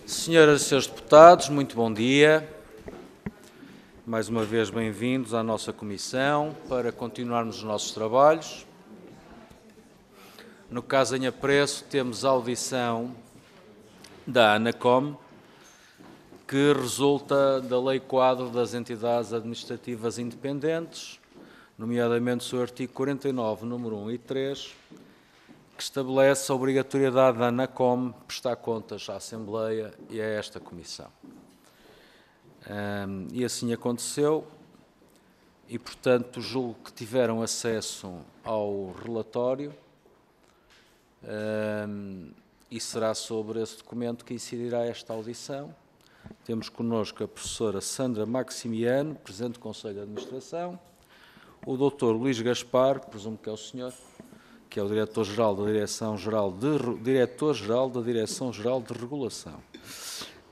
Senhoras e senhores deputados, muito bom dia. Mais uma vez bem-vindos à nossa comissão para continuarmos os nossos trabalhos. No caso em apreço, temos a audição da ANACOM, que resulta da Lei Quadro das Entidades Administrativas Independentes, nomeadamente o seu artigo 49, número 1 e 3, que estabelece a obrigatoriedade da ANACOM prestar contas à Assembleia e a esta Comissão. E assim aconteceu, e portanto julgo que tiveram acesso ao relatório, e será sobre esse documento que incidirá esta audição. Temos connosco a professora Sandra Maximiano, Presidente do Conselho de Administração, o Dr. Luís Gaspar, presumo que é o senhor, que é o Diretor-Geral da Direção-Geral de Regulação,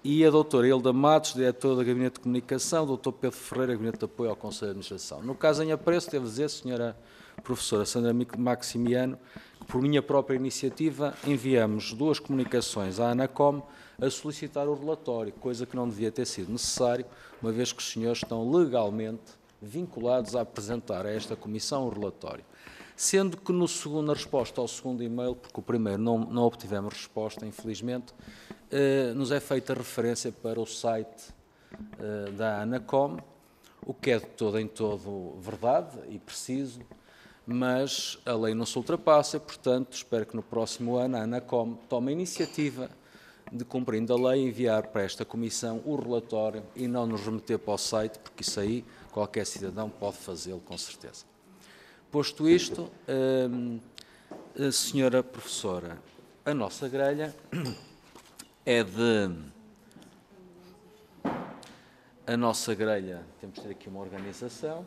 e a doutora Hilda Matos, Diretora do Gabinete de Comunicação, o Dr. Pedro Ferreira, Gabinete de Apoio ao Conselho de Administração. No caso em apreço, devo dizer, senhora professora Sandra Maximiano, que por minha própria iniciativa enviamos 2 comunicações à ANACOM a solicitar o relatório, coisa que não devia ter sido necessário, uma vez que os senhores estão legalmente vinculados a apresentar a esta Comissão o relatório. Sendo que na resposta ao segundo e-mail, porque o primeiro não obtivemos resposta, infelizmente, nos é feita referência para o site da ANACOM, o que é de todo em todo verdade e preciso, mas a lei não se ultrapassa e, portanto, espero que no próximo ano a ANACOM tome a iniciativa de, cumprindo a lei, enviar para esta Comissão o relatório e não nos remeter para o site, porque isso aí qualquer cidadão pode fazê-lo com certeza. Posto isto, senhora professora, a nossa grelha é de... A nossa grelha, temos de ter aqui uma organização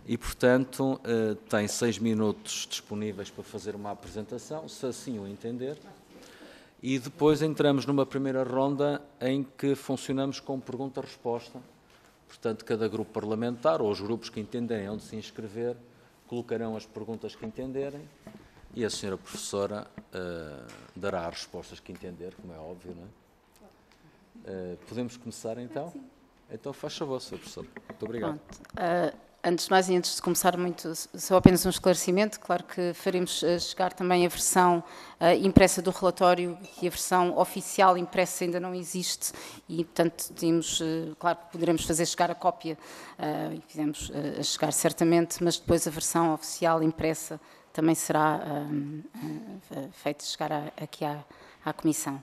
e, portanto, tem 6 minutos disponíveis para fazer uma apresentação, se assim o entender, e depois entramos numa primeira ronda em que funcionamos com pergunta-resposta. Portanto, cada grupo parlamentar, ou os grupos que entenderem onde se inscrever, colocarão as perguntas que entenderem e a senhora professora dará as respostas que entender, como é óbvio, não é? Podemos começar então? Sim. Então faz favor, senhora professora. Muito obrigado. Antes de mais e antes de começar só apenas um esclarecimento, claro que faremos chegar também a versão impressa do relatório, que a versão oficial impressa ainda não existe e, portanto, claro que poderemos fazer chegar a cópia, e fizemos chegar certamente, mas depois a versão oficial impressa também será feita chegar aqui à Comissão.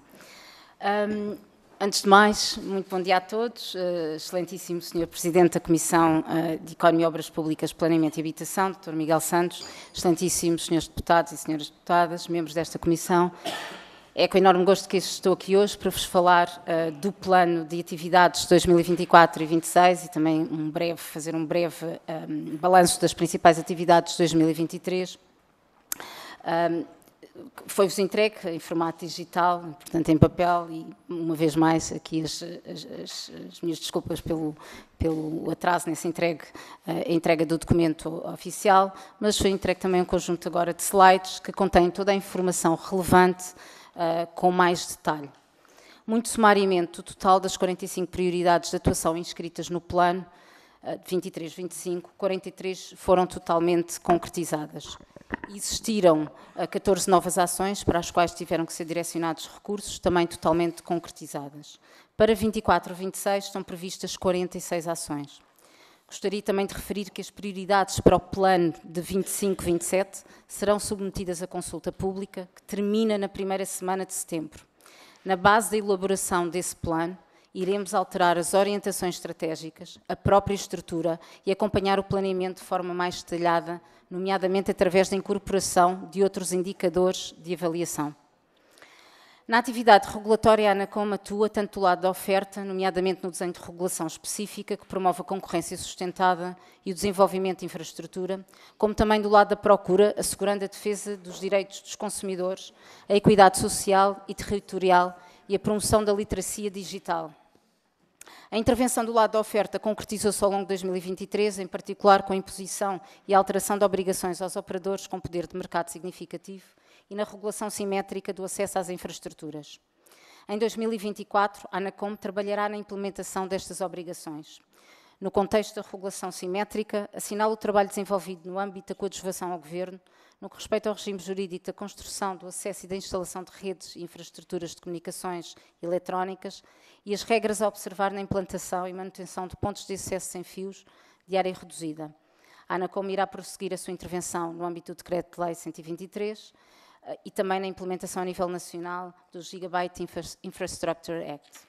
Antes de mais, muito bom dia a todos, excelentíssimo Sr. Presidente da Comissão de Economia, Obras Públicas, Planeamento e Habitação, Dr. Miguel Santos, excelentíssimos Srs. Deputados e Sras. Deputadas, membros desta Comissão. É com enorme gosto que estou aqui hoje para vos falar do Plano de Atividades 2024 e 2026 e também fazer um breve balanço das principais atividades de 2023. Foi-vos entregue em formato digital, portanto em papel, e uma vez mais aqui as minhas desculpas pelo atraso nessa entrega do documento oficial, mas foi entregue também um conjunto agora de slides que contém toda a informação relevante com mais detalhe. Muito sumariamente, o total das 45 prioridades de atuação inscritas no plano de 23-25, 43 foram totalmente concretizadas. Existiram 14 novas ações para as quais tiveram que ser direcionados recursos, também totalmente concretizadas. Para 24-26 estão previstas 46 ações. Gostaria também de referir que as prioridades para o plano de 25-27 serão submetidas à consulta pública, que termina na primeira semana de setembro. Na base da elaboração desse plano, iremos alterar as orientações estratégicas, a própria estrutura e acompanhar o planeamento de forma mais detalhada, nomeadamente através da incorporação de outros indicadores de avaliação. Na atividade regulatória, a ANACOM atua tanto do lado da oferta, nomeadamente no desenho de regulação específica que promove a concorrência sustentada e o desenvolvimento de infraestrutura, como também do lado da procura, assegurando a defesa dos direitos dos consumidores, a equidade social e territorial e a promoção da literacia digital. A intervenção do lado da oferta concretizou-se ao longo de 2023, em particular com a imposição e a alteração de obrigações aos operadores com poder de mercado significativo e na regulação simétrica do acesso às infraestruturas. Em 2024, a ANACOM trabalhará na implementação destas obrigações. No contexto da regulação simétrica, assinala o trabalho desenvolvido no âmbito da coadjuvação ao Governo, no que respeita ao regime jurídico da construção, do acesso e da instalação de redes e infraestruturas de comunicações eletrónicas e as regras a observar na implantação e manutenção de pontos de acesso sem fios de área reduzida. A ANACOM irá prosseguir a sua intervenção no âmbito do Decreto-Lei 123 e também na implementação a nível nacional do Gigabyte Infrastructure Act.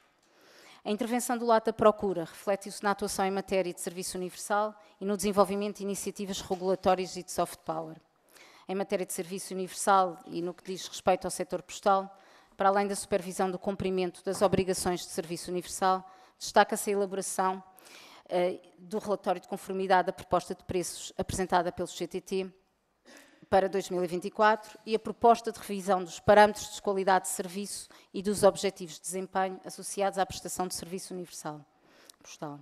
A intervenção do lado da procura reflete-se na atuação em matéria de serviço universal e no desenvolvimento de iniciativas regulatórias e de soft power. Em matéria de serviço universal e no que diz respeito ao setor postal, para além da supervisão do cumprimento das obrigações de serviço universal, destaca-se a elaboração do relatório de conformidade da proposta de preços apresentada pelo CTT para 2024 e a proposta de revisão dos parâmetros de qualidade de serviço e dos objetivos de desempenho associados à prestação de serviço universal postal.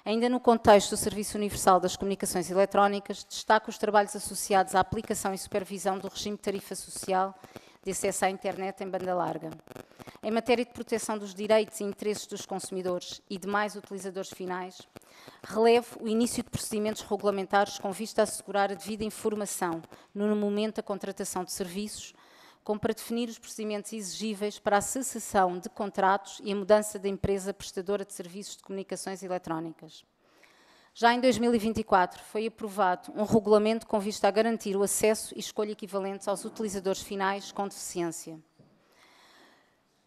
Ainda no contexto do Serviço Universal das Comunicações Eletrónicas, destaca os trabalhos associados à aplicação e supervisão do regime de tarifa social de acesso à internet em banda larga. Em matéria de proteção dos direitos e interesses dos consumidores e demais utilizadores finais, relevo o início de procedimentos regulamentares com vista a assegurar a devida informação no momento da contratação de serviços, como para definir os procedimentos exigíveis para a cessação de contratos e a mudança da empresa prestadora de serviços de comunicações eletrónicas. Já em 2024 foi aprovado um regulamento com vista a garantir o acesso e escolha equivalentes aos utilizadores finais com deficiência.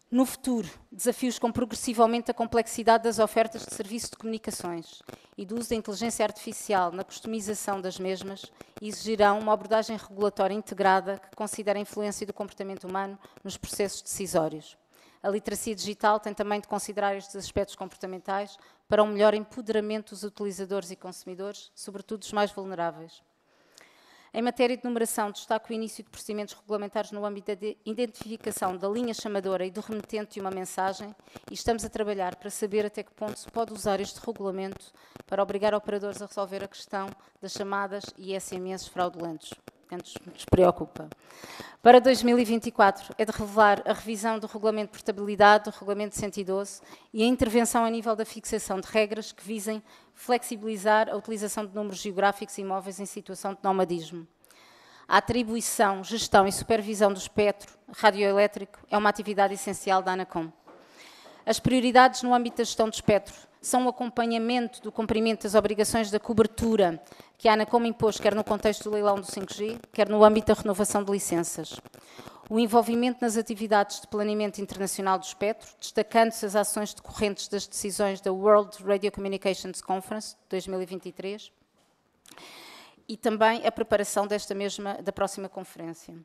No futuro, desafios com progressivamente a complexidade das ofertas de serviço de comunicações e do uso da inteligência artificial na customização das mesmas exigirão uma abordagem regulatória integrada que considere a influência do comportamento humano nos processos decisórios. A literacia digital tem também de considerar estes aspectos comportamentais para um melhor empoderamento dos utilizadores e consumidores, sobretudo dos mais vulneráveis. Em matéria de numeração, destaco o início de procedimentos regulamentares no âmbito da identificação da linha chamadora e do remetente de uma mensagem e estamos a trabalhar para saber até que ponto se pode usar este regulamento para obrigar operadores a resolver a questão das chamadas e SMS fraudulentos, que nos preocupa. Para 2024, é de revelar a revisão do Regulamento de Portabilidade, do Regulamento 112 e a intervenção a nível da fixação de regras que visem flexibilizar a utilização de números geográficos e imóveis em situação de nomadismo. A atribuição, gestão e supervisão do espectro radioelétrico é uma atividade essencial da ANACOM. As prioridades no âmbito da gestão do espectro são o acompanhamento do cumprimento das obrigações da cobertura que a ANACOM impôs, quer no contexto do leilão do 5G, quer no âmbito da renovação de licenças. O envolvimento nas atividades de planeamento internacional do espectro, destacando-se as ações decorrentes das decisões da World Radio Communications Conference 2023 e também a preparação da próxima conferência.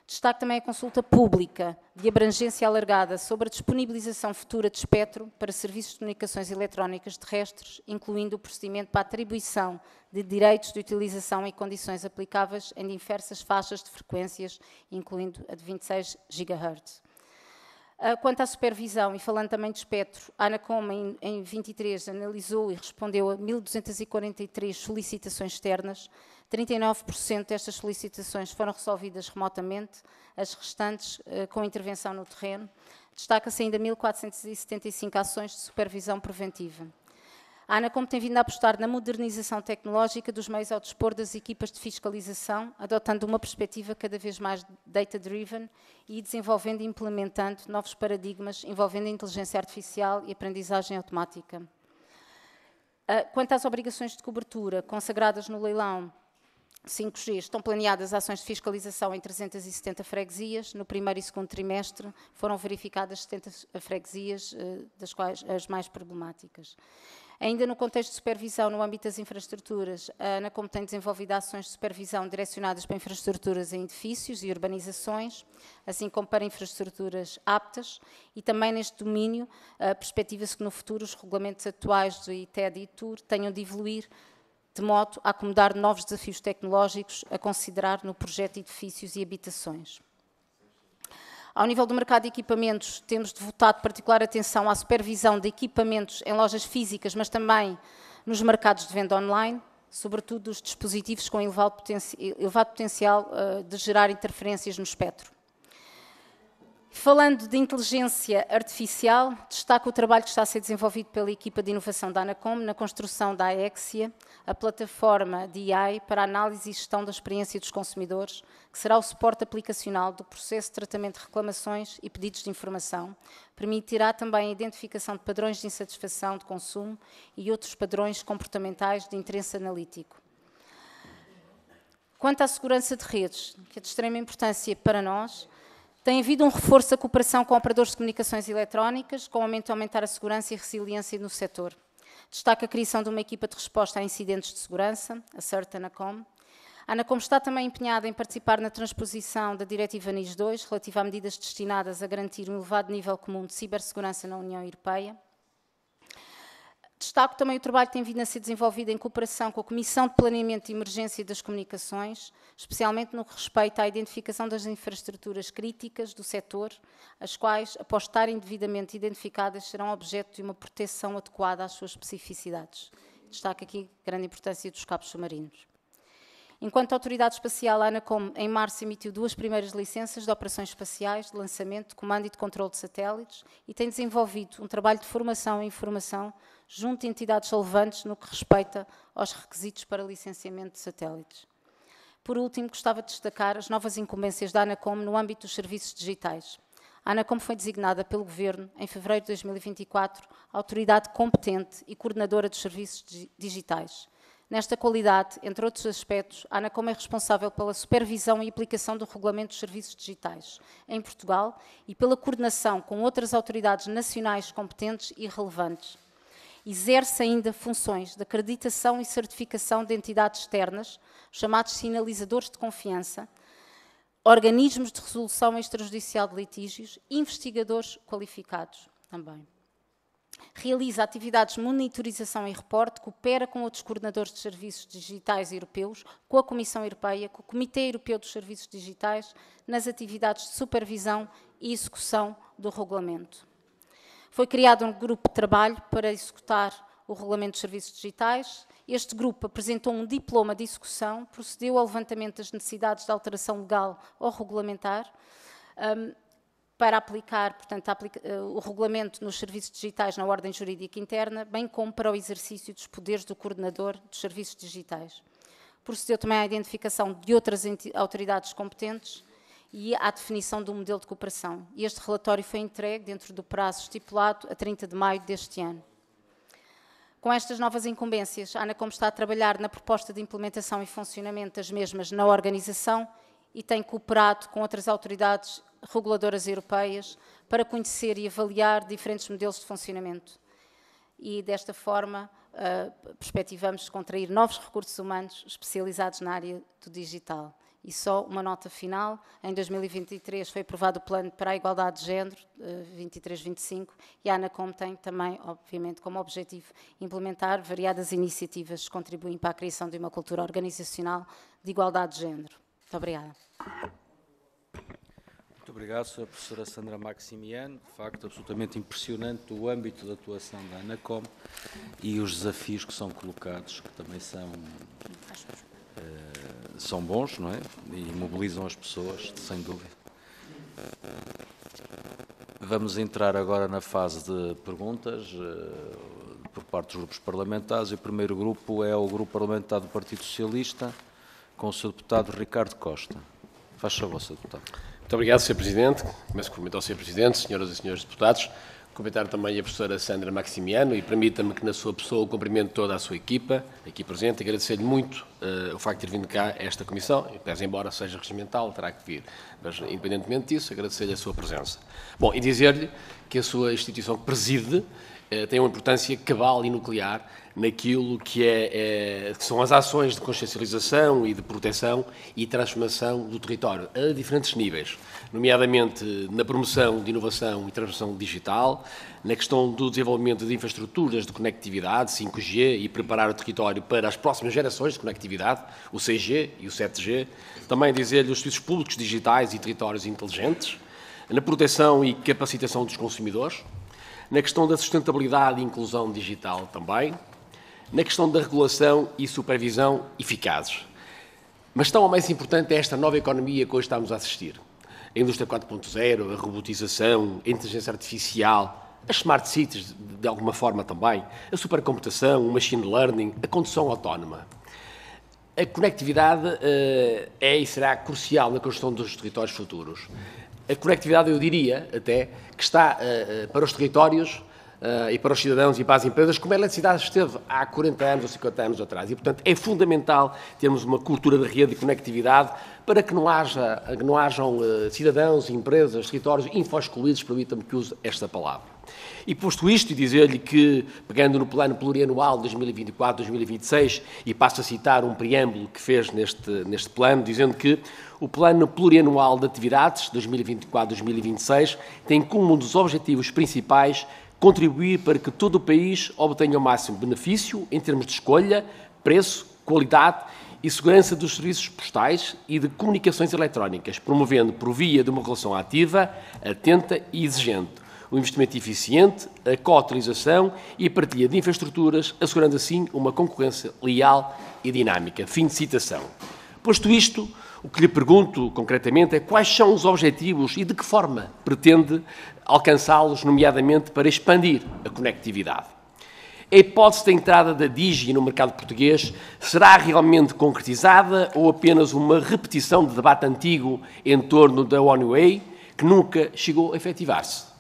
Destaco também a consulta pública de abrangência alargada sobre a disponibilização futura de espectro para serviços de comunicações eletrónicas terrestres, incluindo o procedimento para a atribuição de direitos de utilização e condições aplicáveis em diversas faixas de frequências, incluindo a de 26 GHz. Quanto à supervisão, e falando também de espectro, a ANACOM em 23 analisou e respondeu a 1.243 solicitações externas. 39% destas solicitações foram resolvidas remotamente, as restantes com intervenção no terreno. Destaca-se ainda 1.475 ações de supervisão preventiva. A ANACOM tem vindo a apostar na modernização tecnológica dos meios ao dispor das equipas de fiscalização, adotando uma perspectiva cada vez mais data-driven e desenvolvendo e implementando novos paradigmas envolvendo a inteligência artificial e aprendizagem automática. Quanto às obrigações de cobertura consagradas no leilão 5G, estão planeadas ações de fiscalização em 370 freguesias. No primeiro e segundo trimestre foram verificadas 70 freguesias, das quais as mais problemáticas. Ainda no contexto de supervisão no âmbito das infraestruturas, a ANACOM tem desenvolvido ações de supervisão direcionadas para infraestruturas em edifícios e urbanizações, assim como para infraestruturas aptas, e também neste domínio perspectiva-se que no futuro os regulamentos atuais do ITED e TUR tenham de evoluir de modo a acomodar novos desafios tecnológicos a considerar no projeto de edifícios e habitações. Ao nível do mercado de equipamentos, temos devotado particular atenção à supervisão de equipamentos em lojas físicas, mas também nos mercados de venda online, sobretudo dos dispositivos com elevado potencial de gerar interferências no espectro. Falando de inteligência artificial, destaco o trabalho que está a ser desenvolvido pela equipa de inovação da Anacom na construção da Aexia, a plataforma de AI para a análise e gestão da experiência dos consumidores, que será o suporte aplicacional do processo de tratamento de reclamações e pedidos de informação. Permitirá também a identificação de padrões de insatisfação de consumo e outros padrões comportamentais de interesse analítico. Quanto à segurança de redes, que é de extrema importância para nós, tem havido um reforço da cooperação com operadores de comunicações eletrónicas, com o aumento de aumentar a segurança e resiliência no setor. Destaca a criação de uma equipa de resposta a incidentes de segurança, a CERT Anacom. A Anacom está também empenhada em participar na transposição da Diretiva NIS 2, relativa a medidas destinadas a garantir um elevado nível comum de cibersegurança na União Europeia. Destaco também o trabalho que tem vindo a ser desenvolvido em cooperação com a Comissão de Planeamento e Emergência das Comunicações, especialmente no que respeita à identificação das infraestruturas críticas do setor, as quais, após estarem devidamente identificadas, serão objeto de uma proteção adequada às suas especificidades. Destaco aqui a grande importância dos cabos submarinos. Enquanto autoridade espacial, a Anacom, em março, emitiu 2 primeiras licenças de operações espaciais, de lançamento, de comando e de controle de satélites e tem desenvolvido um trabalho de formação e informação junto de entidades relevantes no que respeita aos requisitos para licenciamento de satélites. Por último, gostava de destacar as novas incumbências da Anacom no âmbito dos serviços digitais. A Anacom foi designada pelo Governo, em fevereiro de 2024, autoridade competente e coordenadora dos serviços digitais. Nesta qualidade, entre outros aspectos, a Anacom é responsável pela supervisão e aplicação do Regulamento dos Serviços Digitais em Portugal e pela coordenação com outras autoridades nacionais competentes e relevantes. Exerce ainda funções de acreditação e certificação de entidades externas, chamados sinalizadores de confiança, organismos de resolução extrajudicial de litígios e investigadores qualificados também. Realiza atividades de monitorização e reporte, coopera com outros coordenadores de serviços digitais europeus, com a Comissão Europeia, com o Comitê Europeu dos Serviços Digitais, nas atividades de supervisão e execução do regulamento. Foi criado um grupo de trabalho para executar o Regulamento dos Serviços Digitais. Este grupo apresentou um diploma de execução, procedeu ao levantamento das necessidades de alteração legal ou regulamentar, para aplicar, portanto, o regulamento nos serviços digitais na ordem jurídica interna, bem como para o exercício dos poderes do coordenador dos serviços digitais. Procedeu também à identificação de outras autoridades competentes e à definição do modelo de cooperação. E este relatório foi entregue dentro do prazo estipulado a 30 de maio deste ano. Com estas novas incumbências, a Anacom está a trabalhar na proposta de implementação e funcionamento das mesmas na organização e tem cooperado com outras autoridades reguladoras europeias para conhecer e avaliar diferentes modelos de funcionamento. E, desta forma, perspectivamos contrair novos recursos humanos especializados na área do digital. E só uma nota final, em 2023 foi aprovado o Plano para a Igualdade de Género, 23-25, e a Anacom tem também, obviamente, como objetivo implementar variadas iniciativas que contribuem para a criação de uma cultura organizacional de igualdade de género. Muito obrigada. Muito obrigado, Sra. Professora Sandra Maximiano. De facto, absolutamente impressionante o âmbito de atuação da Anacom e os desafios que são colocados, que também são bons, não é? E mobilizam as pessoas, sem dúvida. Vamos entrar agora na fase de perguntas por parte dos grupos parlamentares. E o primeiro grupo é o grupo parlamentar do Partido Socialista, com o Sr. Deputado Ricardo Costa. Faz favor, Sr. Deputado. Muito obrigado, Sr. Presidente. Começo a cumprimentar o Sr. Presidente, senhoras e senhores deputados. Cumprimentar também a professora Sandra Maximiano e permita-me que, na sua pessoa, cumprimento toda a sua equipa, aqui presente, e agradecer-lhe muito o facto de ter vindo cá a esta comissão, e pese embora seja regimental, terá que vir. Mas, independentemente disso, agradecer-lhe a sua presença. Bom, e dizer-lhe que a sua instituição que preside tem uma importância cabal e nuclear naquilo que são as ações de consciencialização e de proteção e transformação do território a diferentes níveis, nomeadamente na promoção de inovação e transformação digital, na questão do desenvolvimento de infraestruturas de conectividade, 5G, e preparar o território para as próximas gerações de conectividade, o 6G e o 7G, também dizer-lhe os serviços públicos digitais e territórios inteligentes, na proteção e capacitação dos consumidores, na questão da sustentabilidade e inclusão digital também, na questão da regulação e supervisão eficazes. Mas tão mais importante é esta nova economia que hoje estamos a assistir. a indústria 4.0, a robotização, a inteligência artificial, as smart cities, de alguma forma também, a supercomputação, o machine learning, a condução autónoma. A conectividade é e será crucial na construção dos territórios futuros. A conectividade, eu diria até, que está para os territórios e para os cidadãos e para as empresas, como a eletricidade esteve há 40 anos ou 50 anos atrás. E, portanto, é fundamental termos uma cultura de rede e conectividade para que não hajam cidadãos, empresas, territórios info-excluídos, permita-me que use esta palavra. E posto isto, e dizer-lhe que, pegando no plano plurianual de 2024-2026, e passo a citar um preâmbulo que fez neste plano, dizendo que o plano plurianual de atividades 2024-2026 tem como um dos objetivos principais contribuir para que todo o país obtenha o máximo benefício em termos de escolha, preço, qualidade e segurança dos serviços postais e de comunicações eletrónicas, promovendo por via de uma relação ativa, atenta e exigente, o investimento eficiente, a co-utilização e a partilha de infraestruturas, assegurando assim uma concorrência leal e dinâmica. Fim de citação. Posto isto, o que lhe pergunto concretamente é quais são os objetivos e de que forma pretende alcançá-los, nomeadamente para expandir a conectividade. A hipótese da entrada da Digi no mercado português será realmente concretizada ou apenas uma repetição de debate antigo em torno da One Way, que nunca chegou a efetivar-se?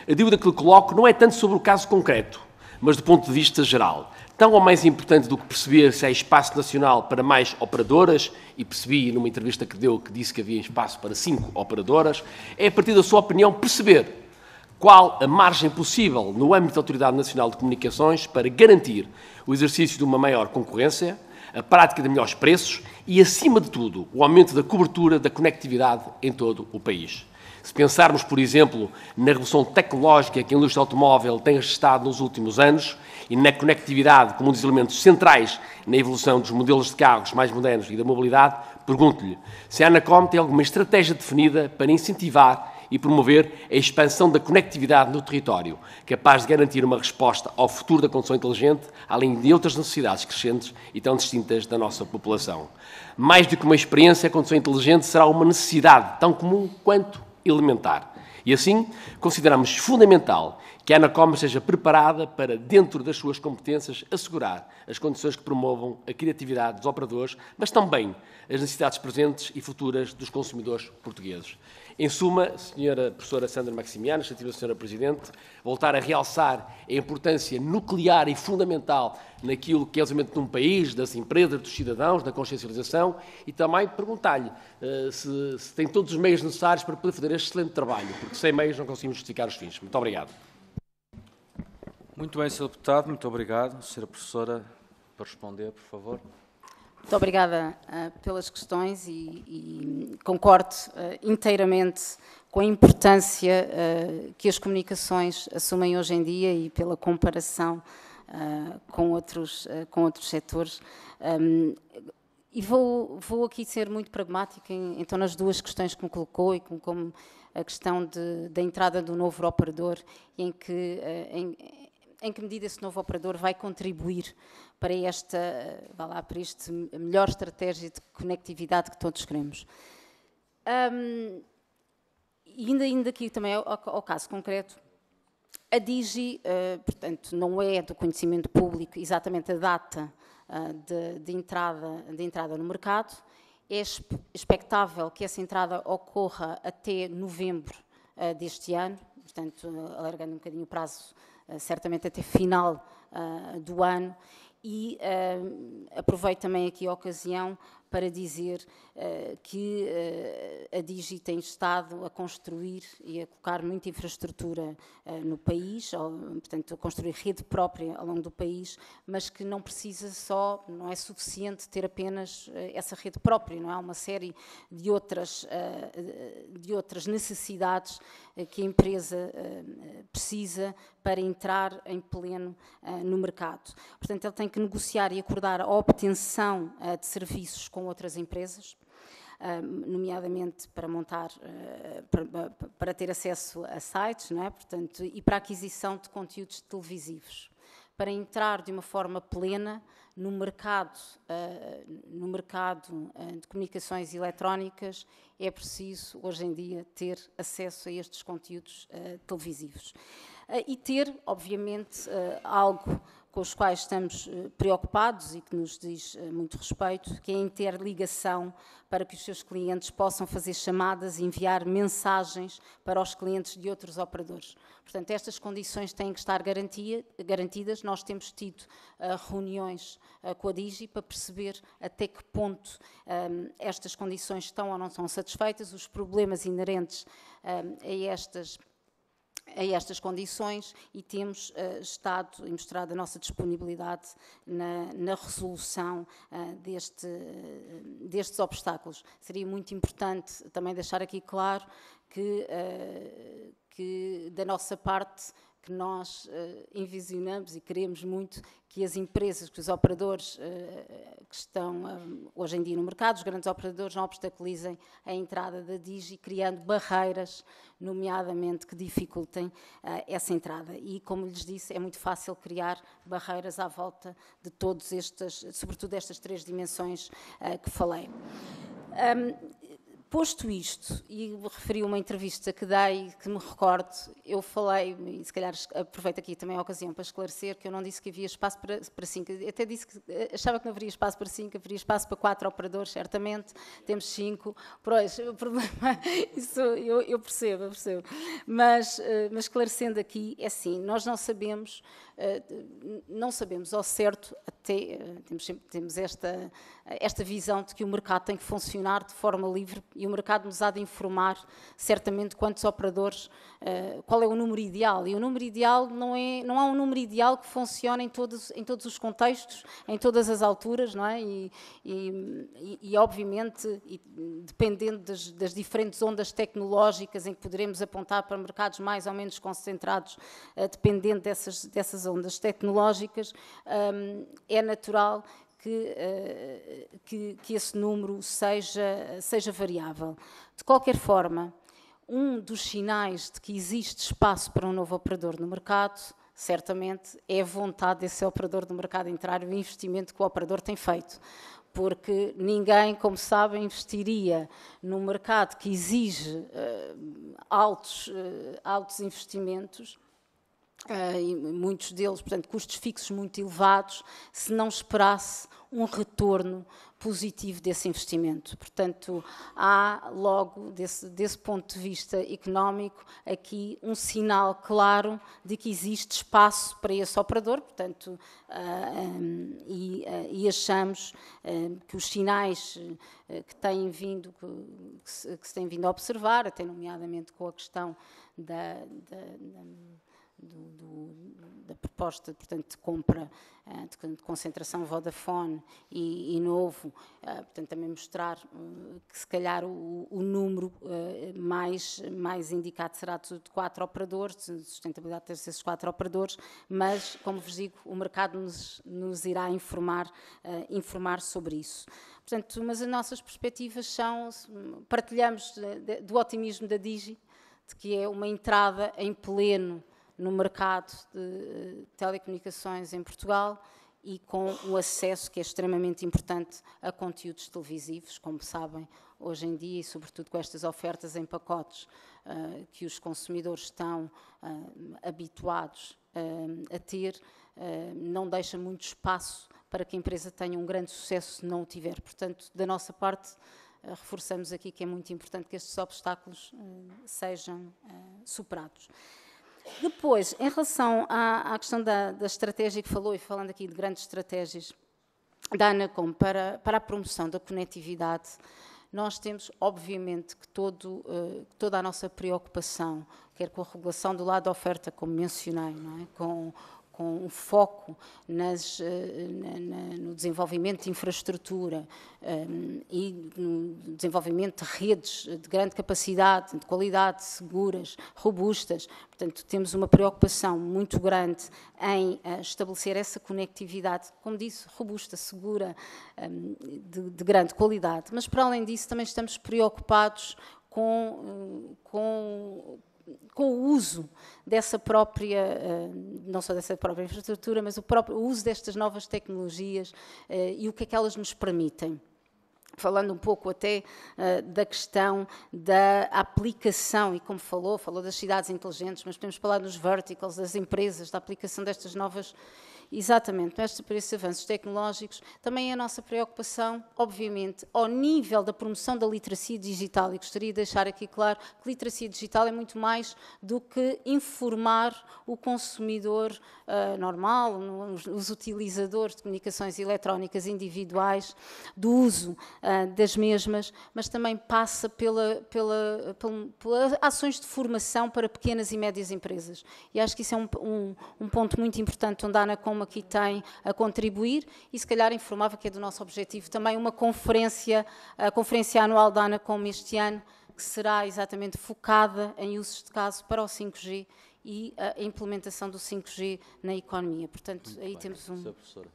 A dúvida que lhe coloco não é tanto sobre o caso concreto, mas do ponto de vista geral. Tão ou mais importante do que perceber se há espaço nacional para mais operadoras, e percebi numa entrevista que deu que disse que havia espaço para 5 operadoras, é, a partir da sua opinião, perceber qual a margem possível no âmbito da Autoridade Nacional de Comunicações para garantir o exercício de uma maior concorrência, a prática de melhores preços e, acima de tudo, o aumento da cobertura da conectividade em todo o país. Se pensarmos, por exemplo, na revolução tecnológica que a indústria automóvel tem registrado nos últimos anos e na conectividade como um dos elementos centrais na evolução dos modelos de carros mais modernos e da mobilidade, pergunto-lhe se a Anacom tem alguma estratégia definida para incentivar e promover a expansão da conectividade no território, capaz de garantir uma resposta ao futuro da condução inteligente, além de outras necessidades crescentes e tão distintas da nossa população. Mais do que uma experiência, a condução inteligente será uma necessidade tão comum quanto elementar. E assim, consideramos fundamental que a Anacom seja preparada para, dentro das suas competências, assegurar as condições que promovam a criatividade dos operadores, mas também as necessidades presentes e futuras dos consumidores portugueses. Em suma, Sra. Professora Sandra Maximiano, excetiva Sra. Presidente, voltar a realçar a importância nuclear e fundamental naquilo que é o desenvolvimento de um país, das empresas, dos cidadãos, da consciencialização, e também perguntar-lhe se tem todos os meios necessários para poder fazer este excelente trabalho, porque sem meios não conseguimos justificar os fins. Muito obrigado. Muito bem, Sr. Deputado, muito obrigado. Sra. Professora, para responder, por favor. Muito obrigada pelas questões e concordo inteiramente com a importância que as comunicações assumem hoje em dia e pela comparação com outros setores. E vou aqui ser muito pragmática então nas duas questões que me colocou e como a questão da entrada do novo operador e em que medida esse novo operador vai contribuir para esta melhor estratégia de conectividade que todos queremos. E indo aqui também ao caso concreto, a Digi, portanto, não é do conhecimento público exatamente a data de entrada no mercado. É expectável que essa entrada ocorra até novembro deste ano, portanto, alargando um bocadinho o prazo, certamente até final do ano, e aproveito também aqui a ocasião para dizer que a Digi tem estado a construir e a colocar muita infraestrutura no país, portanto, a construir rede própria ao longo do país, mas que não precisa não é suficiente ter apenas essa rede própria, não é? Há uma série de outras necessidades que a empresa precisa para entrar em pleno no mercado. Portanto, ele tem que negociar e acordar a obtenção de serviços com outras empresas, nomeadamente para montar, para ter acesso a sites, não é? Portanto, e para a aquisição de conteúdos televisivos. para entrar de uma forma plena no mercado de comunicações eletrónicas, é preciso, hoje em dia, ter acesso a estes conteúdos televisivos. E ter, obviamente, algo com os quais estamos preocupados e que nos diz muito respeito, que é a interligação para que os seus clientes possam fazer chamadas e enviar mensagens para os clientes de outros operadores. Portanto, estas condições têm que estar garantidas. Nós temos tido reuniões com a Digi para perceber até que ponto estas condições estão ou não são satisfeitas, os problemas inerentes a estas condições, e temos estado e mostrado a nossa disponibilidade na resolução destes obstáculos. Seria muito importante também deixar aqui claro que da nossa parte, que nós envisionamos e queremos muito que as empresas, que os operadores que estão hoje em dia no mercado, os grandes operadores, não obstaculizem a entrada da Digi, criando barreiras, nomeadamente, que dificultem essa entrada. E, como lhes disse, é muito fácil criar barreiras à volta de todos estes, sobretudo estas 3 dimensões que falei. Posto isto, e referi uma entrevista que dei, que me recordo, eu falei, e se calhar aproveito aqui também a ocasião para esclarecer, que eu não disse que havia espaço para 5, até disse que achava que não haveria espaço para 5, haveria espaço para 4 operadores, certamente, temos 5, pois, o problema, isso eu percebo, mas esclarecendo aqui, é assim, nós não sabemos ao certo, até temos esta visão de que o mercado tem que funcionar de forma livre, e o mercado nos há de informar certamente quantos operadores, qual é o número ideal, e o número ideal não há um número ideal que funcione em todos os contextos, em todas as alturas, não é? E obviamente, dependendo das diferentes ondas tecnológicas em que poderemos apontar para mercados mais ou menos concentrados, dependendo dessas ondas tecnológicas, é natural que esse número seja variável. De qualquer forma, um dos sinais de que existe espaço para um novo operador no mercado, certamente, é a vontade desse operador do mercado entrar e o investimento que o operador tem feito. Porque ninguém, como sabem, investiria num mercado que exige altos investimentos, e muitos deles, portanto, custos fixos muito elevados, se não esperasse um retorno positivo desse investimento. Portanto, há logo, desse ponto de vista económico, aqui um sinal claro de que existe espaço para esse operador, portanto, e achamos que os sinais que se têm vindo a observar, até nomeadamente com a questão da proposta, portanto, de compra, de concentração Vodafone e Novo, portanto, também mostrar que se calhar o número mais indicado será de 4 operadores, de sustentabilidade ter esses 4 operadores, mas, como vos digo, o mercado nos irá informar sobre isso. Portanto, mas as nossas perspectivas partilhamos do otimismo da Digi, de que é uma entrada em pleno no mercado de telecomunicações em Portugal e com o acesso, que é extremamente importante, a conteúdos televisivos, como sabem, hoje em dia, e sobretudo com estas ofertas em pacotes que os consumidores estão habituados a ter, não deixa muito espaço para que a empresa tenha um grande sucesso se não o tiver. Portanto, da nossa parte, reforçamos aqui que é muito importante que estes obstáculos sejam superados. Depois, em relação à questão da estratégia que falou, e falando aqui de grandes estratégias da ANACOM para a promoção da conectividade, nós temos, obviamente, que toda a nossa preocupação, quer com a regulação do lado da oferta, como mencionei, não é? com um foco no desenvolvimento de infraestrutura e no desenvolvimento de redes de grande capacidade, de qualidade, seguras, robustas. Portanto, temos uma preocupação muito grande em estabelecer essa conectividade, como disse, robusta, segura, de grande qualidade. Mas, para além disso, também estamos preocupados com com o uso dessa própria, não só dessa própria infraestrutura, mas o uso destas novas tecnologias e o que é que elas nos permitem. Falando um pouco até da questão da aplicação, e como falou das cidades inteligentes, mas podemos falar dos verticals, das empresas, da aplicação destas novas. Exatamente, para estes avanços tecnológicos, também é a nossa preocupação, obviamente, ao nível da promoção da literacia digital, e gostaria de deixar aqui claro que literacia digital é muito mais do que informar o consumidor normal, os utilizadores de comunicações eletrónicas individuais, do uso das mesmas, mas também passa pelas ações de formação para pequenas e médias empresas. E acho que isso é um ponto muito importante onde a Anacom aqui tem a contribuir, e se calhar informava que é do nosso objetivo também uma conferência, a conferência anual da Anacom este ano, que será exatamente focada em usos de caso para o 5G e a implementação do 5G na economia. Portanto, muito aí bem, temos Sra. Professora.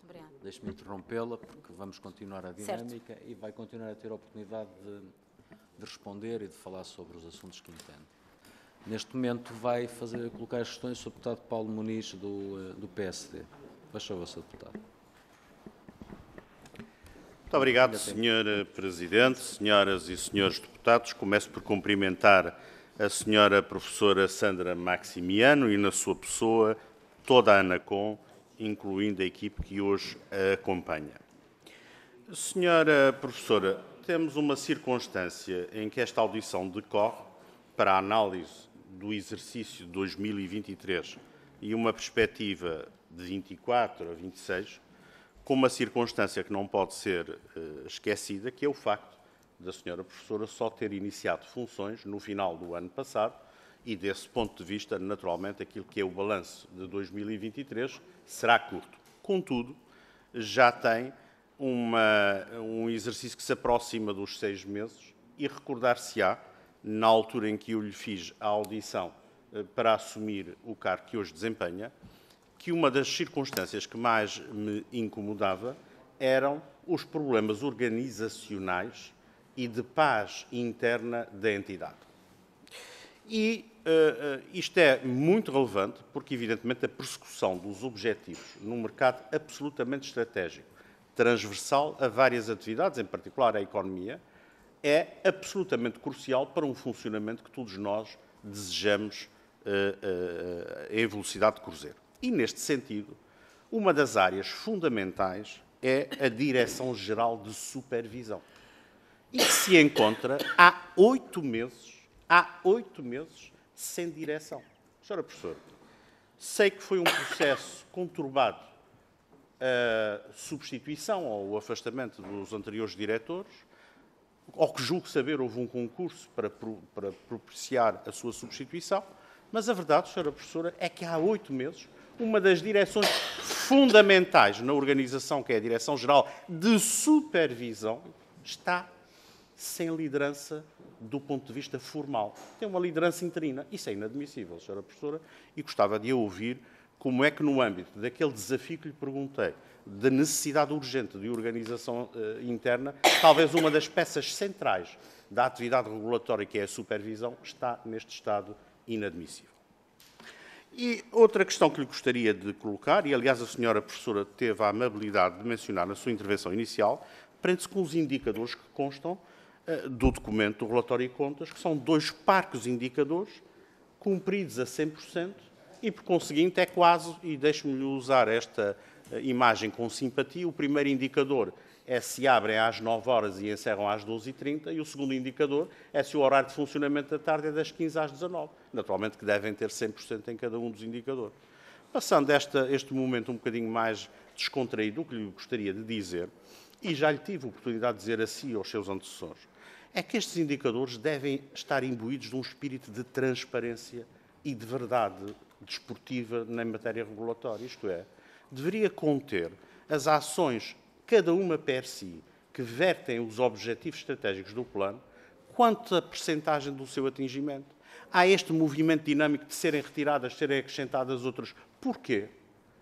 Obrigada. Deixe-me interrompê-la, porque vamos continuar a dinâmica e vai continuar a ter a oportunidade de responder e de falar sobre os assuntos que entende. Neste momento vai colocar as questões sobre o deputado Paulo Muniz, do PSD. Faz favor, Sr. Deputado. Muito obrigado, Sr. Presidente, senhoras e senhores deputados. Começo por cumprimentar a Sra. Professora Sandra Maximiano e, na sua pessoa, toda a Anacom, incluindo a equipe que hoje a acompanha. Senhora Professora, temos uma circunstância em que esta audição decorre para a análise do exercício de 2023 e uma perspectiva de 24 a 26, com uma circunstância que não pode ser esquecida, que é o facto da Sra. Professora só ter iniciado funções no final do ano passado e, desse ponto de vista, naturalmente, aquilo que é o balanço de 2023 será curto. Contudo, já tem um exercício que se aproxima dos 6 meses e recordar-se-á, na altura em que eu lhe fiz a audição para assumir o cargo que hoje desempenha, que uma das circunstâncias que mais me incomodava eram os problemas organizacionais e de paz interna da entidade. E isto é muito relevante porque, evidentemente, a persecução dos objetivos num mercado absolutamente estratégico, transversal a várias atividades, em particular a economia, é absolutamente crucial para um funcionamento que todos nós desejamos em velocidade de cruzeiro. E, neste sentido, uma das áreas fundamentais é a Direção-Geral de Supervisão, e que se encontra há 8 meses sem direção. Senhora Professora, sei que foi um processo conturbado a substituição ou o afastamento dos anteriores diretores. Ao que julgo saber, houve um concurso para propiciar a sua substituição, mas a verdade, Sra. Professora, é que há 8 meses uma das direções fundamentais na organização, que é a Direção-Geral de Supervisão, está sem liderança do ponto de vista formal. Tem uma liderança interina. Isso é inadmissível, Sra. Professora, e gostava de a ouvir como é que, no âmbito daquele desafio que lhe perguntei, da necessidade urgente de organização interna, talvez uma das peças centrais da atividade regulatória, que é a supervisão, está neste estado inadmissível. E outra questão que lhe gostaria de colocar, e aliás a senhora professora teve a amabilidade de mencionar na sua intervenção inicial, prende-se com os indicadores que constam do documento do relatório de contas, que são 2 parcos indicadores cumpridos a 100%, e por conseguinte é quase, e deixe-me usar esta imagem com simpatia, o primeiro indicador é se abrem às 9 horas e encerram às 12h30, e o segundo indicador é se o horário de funcionamento da tarde é das 15 às 19. Naturalmente que devem ter 100% em cada um dos indicadores. Passando este momento um bocadinho mais descontraído, o que lhe gostaria de dizer, e já lhe tive a oportunidade de dizer a si e aos seus antecessores, é que estes indicadores devem estar imbuídos de um espírito de transparência e de verdade desportiva na matéria regulatória, isto é, deveria conter as ações, cada uma per si, que vertem os objetivos estratégicos do plano, quanto a percentagem do seu atingimento. Há este movimento dinâmico de serem retiradas, serem acrescentadas outras. Porquê?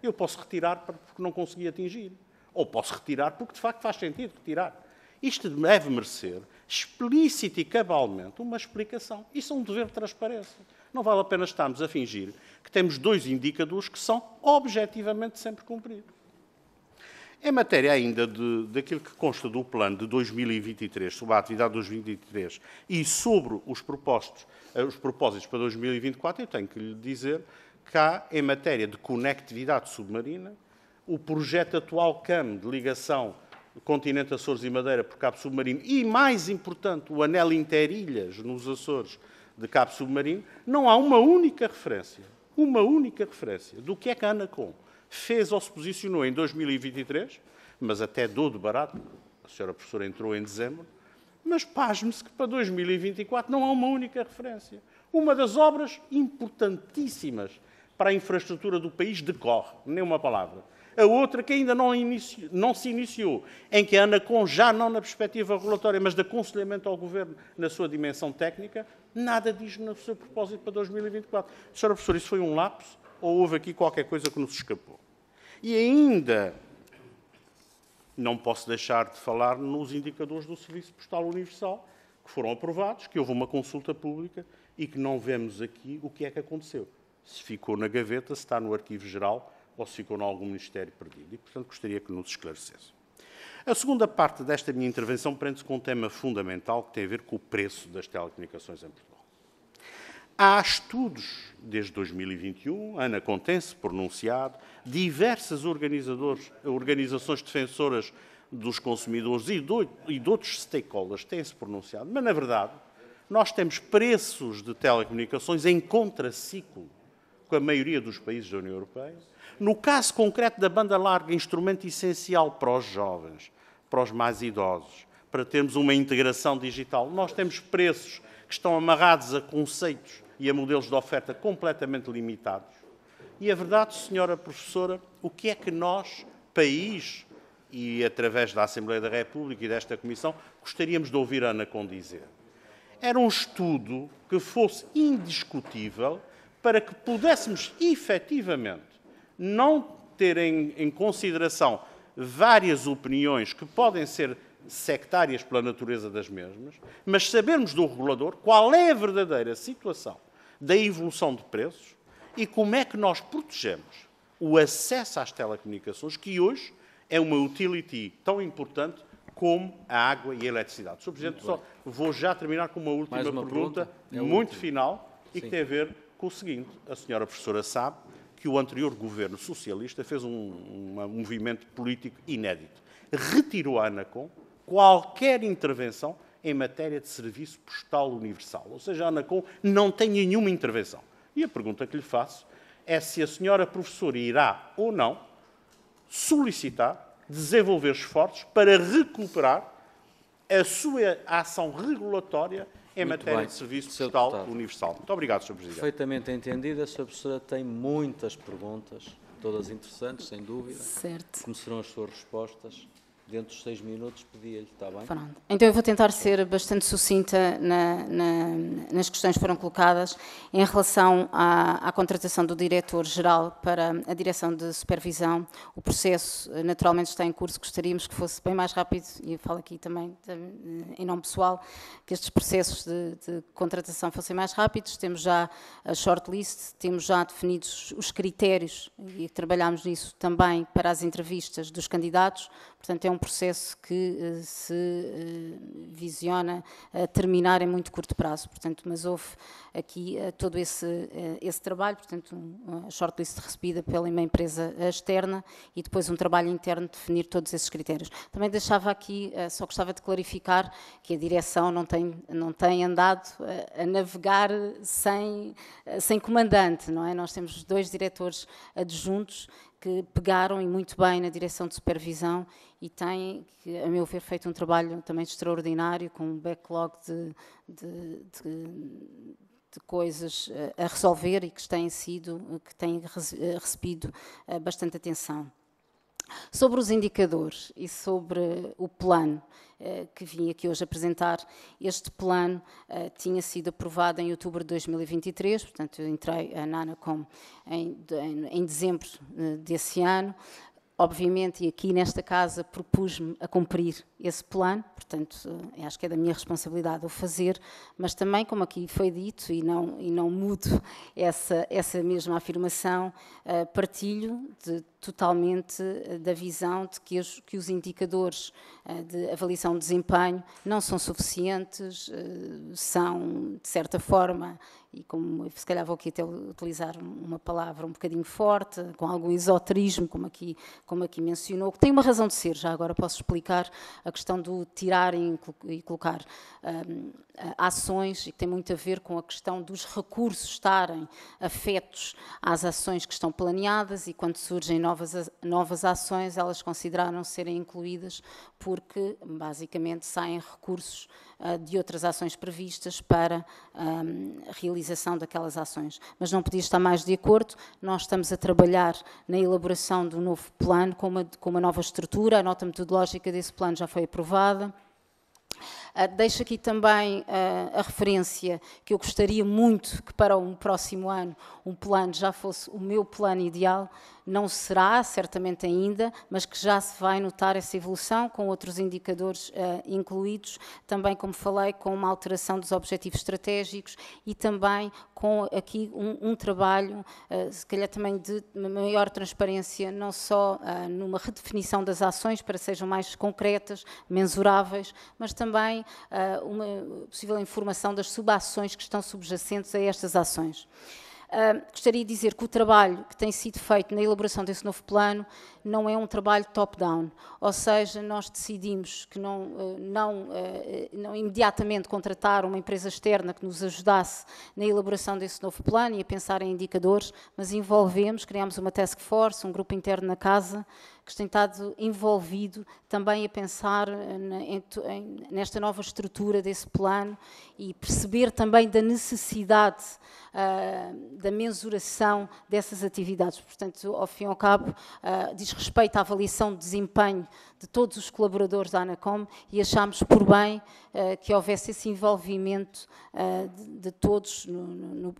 Eu posso retirar porque não consegui atingir. Ou posso retirar porque, de facto, faz sentido retirar. Isto deve merecer explícita e cabalmente uma explicação. Isso é um dever de transparência. Não vale a pena estarmos a fingir que temos 2 indicadores que são objetivamente sempre cumpridos. Em matéria ainda daquilo que consta do plano de 2023, sobre a atividade de 2023 e sobre os propósitos para 2024, eu tenho que lhe dizer que há, em matéria de conectividade submarina, o projeto atual CAM de ligação do continente Açores e Madeira por cabo submarino e, mais importante, o anel interilhas nos Açores de cabo submarino, não há uma única referência do que é que a ANACOM fez ou se posicionou em 2023, mas até dou de barato, a senhora professora entrou em dezembro, mas pasme-se que para 2024 não há uma única referência. Uma das obras importantíssimas para a infraestrutura do país decorre, nem uma palavra. A outra que ainda não se iniciou, em que a ANACOM, já não na perspectiva regulatória, mas de aconselhamento ao Governo na sua dimensão técnica, nada diz no seu propósito para 2024. Senhora professora, isso foi um lapso ou houve aqui qualquer coisa que nos escapou? E ainda não posso deixar de falar nos indicadores do Serviço Postal Universal, que foram aprovados, que houve uma consulta pública e que não vemos aqui o que é que aconteceu. Se ficou na gaveta, se está no Arquivo Geral ou se ficou em algum ministério perdido. E, portanto, gostaria que nos esclarecesse. A segunda parte desta minha intervenção prende-se com um tema fundamental que tem a ver com o preço das telecomunicações em Portugal. Há estudos, desde 2021, a ANACOM tem-se pronunciado, diversas organizações defensoras dos consumidores e de outros stakeholders têm-se pronunciado, mas, na verdade, nós temos preços de telecomunicações em contraciclo com a maioria dos países da União Europeia. No caso concreto da banda larga, instrumento essencial para os jovens, para os mais idosos, para termos uma integração digital, nós temos preços que estão amarrados a conceitos e a modelos de oferta completamente limitados. E a verdade, senhora professora, o que é que nós, país, e através da Assembleia da República e desta Comissão, gostaríamos de ouvir a ANACOM dizer? Era um estudo que fosse indiscutível para que pudéssemos, efetivamente, não ter em consideração várias opiniões que podem ser sectárias pela natureza das mesmas, mas sabermos do regulador qual é a verdadeira situação da evolução de preços e como é que nós protegemos o acesso às telecomunicações, que hoje é uma utility tão importante como a água e a eletricidade. Sr. Presidente, só vou já terminar com uma última pergunta muito final e que tem a ver com o seguinte. A senhora professora sabe que o anterior governo socialista fez um movimento político inédito. Retirou à ANACOM qualquer intervenção em matéria de serviço postal universal. Ou seja, a ANACOM não tem nenhuma intervenção. E a pergunta que lhe faço é se a senhora professora irá ou não solicitar, desenvolver esforços para recuperar a sua ação regulatória em matéria de serviço postal universal. Muito obrigado, Sr. Presidente. Perfeitamente entendido. A Sra. Professora tem muitas perguntas, todas interessantes, sem dúvida. Certo. Como serão as suas respostas? Dentro dos 6 minutos, pedia-lhe, está bem? Pronto. Então eu vou tentar ser bastante sucinta nas questões que foram colocadas em relação à contratação do diretor-geral para a direção de supervisão. O processo naturalmente está em curso, gostaríamos que fosse bem mais rápido, e eu falo aqui também em nome pessoal, que estes processos de contratação fossem mais rápidos. Temos já a shortlist, temos já definidos os critérios e trabalhamos nisso também para as entrevistas dos candidatos. Portanto, é um processo que se visiona terminar em muito curto prazo. Portanto, mas houve aqui todo esse trabalho, portanto, a shortlist recebida pela uma empresa externa e depois um trabalho interno de definir todos esses critérios. Também deixava aqui, só gostava de clarificar que a direção não tem andado a navegar sem comandante, não é? Nós temos 2 diretores adjuntos que pegaram, e muito bem, na direção de supervisão e têm, a meu ver, feito um trabalho também extraordinário, com um backlog de coisas a resolver e que têm recebido bastante atenção. Sobre os indicadores e sobre o plano que vim aqui hoje apresentar, este plano tinha sido aprovado em outubro de 2023, portanto eu entrei na ANACOM em dezembro desse ano. obviamente, e aqui nesta casa propus-me a cumprir esse plano, portanto, acho que é da minha responsabilidade o fazer, mas também, como aqui foi dito, e não mudo essa mesma afirmação, partilho totalmente da visão de que os indicadores de avaliação de desempenho não são suficientes, são, de certa forma, e como se calhar vou aqui até utilizar uma palavra um bocadinho forte, com algum esoterismo, como aqui mencionou, que tem uma razão de ser, já agora posso explicar a questão do tirar e colocar ações, e que tem muito a ver com a questão dos recursos estarem afetos às ações que estão planeadas, e quando surgem novas ações, elas consideraram serem incluídas porque, basicamente, saem recursos de outras ações previstas para a realização daquelas ações. Mas não podia estar mais de acordo, nós estamos a trabalhar na elaboração do novo plano com uma nova estrutura, a nota metodológica desse plano já foi aprovada. Deixo aqui também a referência que eu gostaria muito que para um próximo ano um plano já fosse o meu plano ideal. Não será, certamente ainda, mas que já se vai notar essa evolução com outros indicadores incluídos, também, como falei, com uma alteração dos objetivos estratégicos e também com aqui um trabalho, se calhar também de maior transparência, não só numa redefinição das ações para que sejam mais concretas, mensuráveis, mas também uma possível informação das subações que estão subjacentes a estas ações. Gostaria de dizer que o trabalho que tem sido feito na elaboração desse novo plano não é um trabalho top-down, ou seja, nós decidimos que não imediatamente contratar uma empresa externa que nos ajudasse na elaboração desse novo plano e a pensar em indicadores, mas criámos uma task force, um grupo interno na casa, que tem estado envolvido também a pensar nesta nova estrutura desse plano e perceber também da necessidade da mensuração dessas atividades. Portanto, ao fim e ao cabo, diz respeito à avaliação de desempenho de todos os colaboradores da ANACOM e achámos por bem que houvesse esse envolvimento de todos, no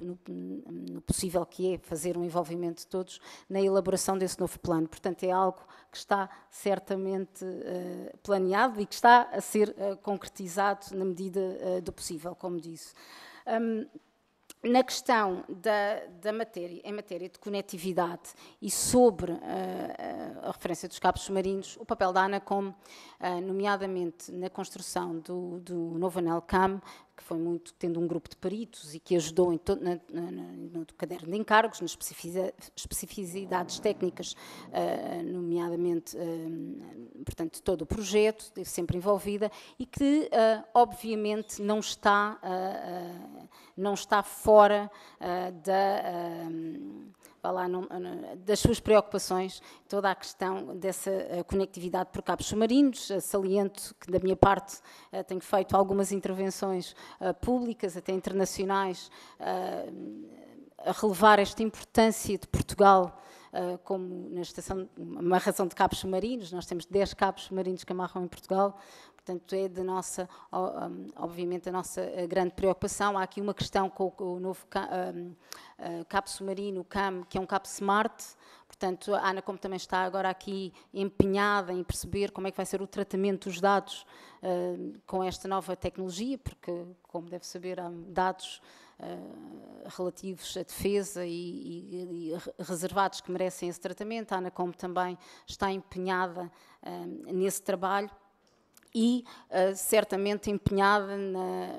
possível que é fazer um envolvimento de todos na elaboração desse novo plano. Portanto, é algo que está certamente planeado e que está a ser concretizado na medida do possível, como disse. Na questão da matéria, em matéria de conectividade e sobre a referência dos cabos submarinos, o papel da ANACOM, nomeadamente na construção do novo anel CAM, que foi muito tendo um grupo de peritos e que ajudou no caderno de encargos, nas especificidades técnicas, nomeadamente, portanto, todo o projeto, esteve sempre envolvida e que, obviamente, não está fora das suas preocupações, toda a questão dessa conectividade por cabos submarinos. Saliento que, da minha parte, tenho feito algumas intervenções públicas, até internacionais, a relevar esta importância de Portugal como na estação, uma amarração de cabos submarinos. Nós temos 10 cabos submarinos que amarram em Portugal. Portanto, é obviamente, a nossa grande preocupação. Há aqui uma questão com o novo cabo submarino, o CAM, que é um cabo smart. Portanto, a ANACOM também está agora aqui empenhada em perceber como é que vai ser o tratamento dos dados com esta nova tecnologia, porque, como deve saber, há dados relativos à defesa e reservados que merecem esse tratamento. A ANACOM também está empenhada nesse trabalho. E certamente empenhada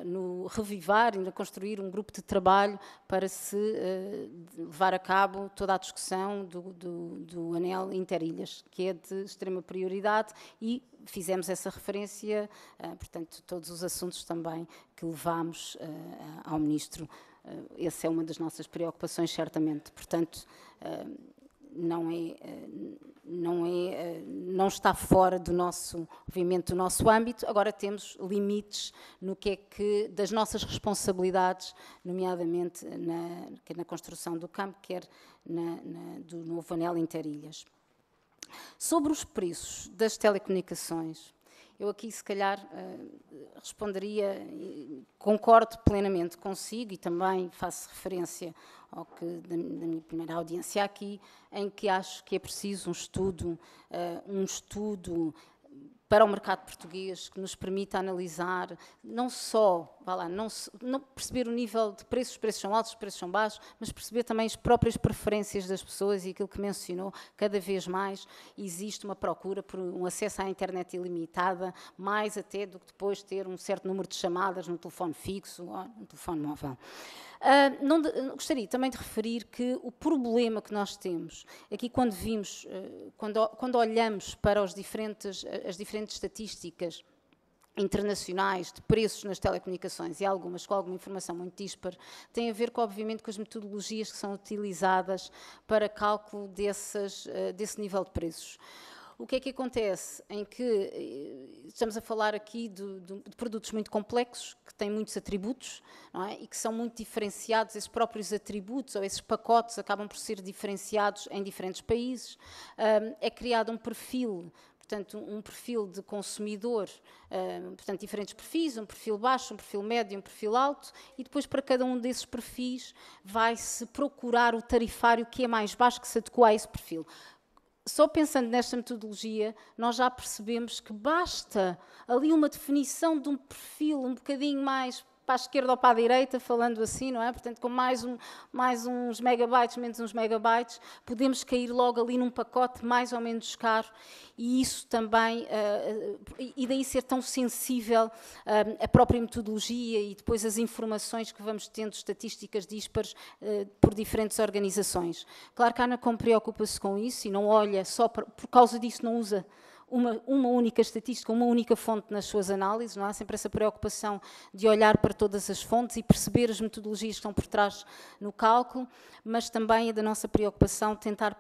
no revivar e na construir um grupo de trabalho para se levar a cabo toda a discussão do anel interilhas, que é de extrema prioridade, e fizemos essa referência, portanto, todos os assuntos também que levamos ao Ministro. Essa é uma das nossas preocupações, certamente. Portanto, não está fora do nosso, obviamente, do nosso âmbito. Agora temos limites no que é que das nossas responsabilidades, nomeadamente quer na construção do campo, quer do novo anel interilhas. Sobre os preços das telecomunicações, Eu aqui, se calhar, responderia, concordo plenamente consigo e também faço referência ao que da minha primeira audiência aqui, em que acho que é preciso um estudo para o mercado português que nos permita analisar não só, não perceber o nível de preços, os preços são altos, os preços são baixos, mas perceber também as próprias preferências das pessoas e aquilo que mencionou, cada vez mais existe uma procura por um acesso à internet ilimitada, mais até do que depois ter um certo número de chamadas no telefone fixo ou no telefone móvel. Gostaria também de referir que o problema que nós temos aqui quando vimos, quando olhamos para as diferentes estatísticas internacionais de preços nas telecomunicações e algumas com alguma informação muito dispar, tem a ver obviamente com as metodologias que são utilizadas para cálculo desse nível de preços. O que é que acontece? Em que estamos a falar aqui de produtos muito complexos, que têm muitos atributos, não é? E que são muito diferenciados, esses próprios atributos ou esses pacotes acabam por ser diferenciados em diferentes países. É criado um perfil, portanto, um perfil de consumidor, portanto, diferentes perfis, um perfil baixo, um perfil médio, um perfil alto, e depois para cada um desses perfis vai-se procurar o tarifário que é mais baixo, que se adequa a esse perfil. Só pensando nesta metodologia, nós já percebemos que basta ali uma definição de um perfil um bocadinho mais para a esquerda ou para a direita, falando assim, não é? Portanto, com mais uns megabytes, menos uns megabytes, podemos cair logo ali num pacote mais ou menos caro e isso também, e daí ser tão sensível a própria metodologia e depois as informações que vamos tendo, estatísticas dispares por diferentes organizações. Claro que a ANACOM preocupa-se com isso e não olha só por causa disso, não usa uma única estatística, uma única fonte nas suas análises, não há sempre essa preocupação de olhar para todas as fontes e perceber as metodologias que estão por trás no cálculo, mas também é da nossa preocupação tentar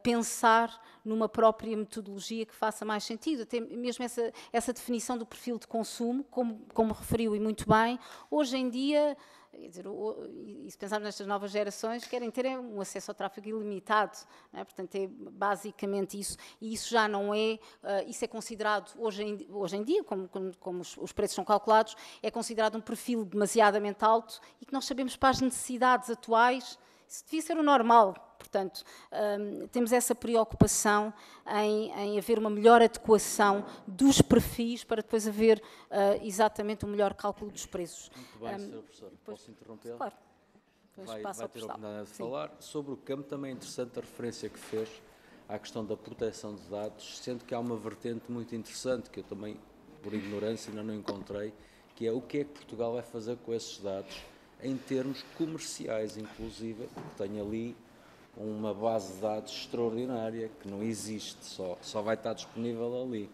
pensar numa própria metodologia que faça mais sentido, até mesmo essa definição do perfil de consumo, como referiu e muito bem, hoje em dia, quer dizer, e se pensarmos nestas novas gerações, querem ter um acesso ao tráfego ilimitado, não é? Portanto, é basicamente isso, e isso já não é, isso é considerado, hoje em dia, como os preços são calculados, é considerado um perfil demasiadamente alto e que nós sabemos para as necessidades atuais, isso devia ser o normal. Portanto, temos essa preocupação em haver uma melhor adequação dos perfis para depois haver exatamente um melhor cálculo dos preços. Muito bem, Sra. Professora. Posso interromper? Claro. Vai ter a oportunidade de falar. Sobre o campo, também é interessante a referência que fez à questão da proteção de dados, sendo que há uma vertente muito interessante, que eu também, por ignorância, ainda não encontrei, que é o que é que Portugal vai fazer com esses dados, em termos comerciais, inclusive, porque tem ali uma base de dados extraordinária, que não existe, só vai estar disponível ali.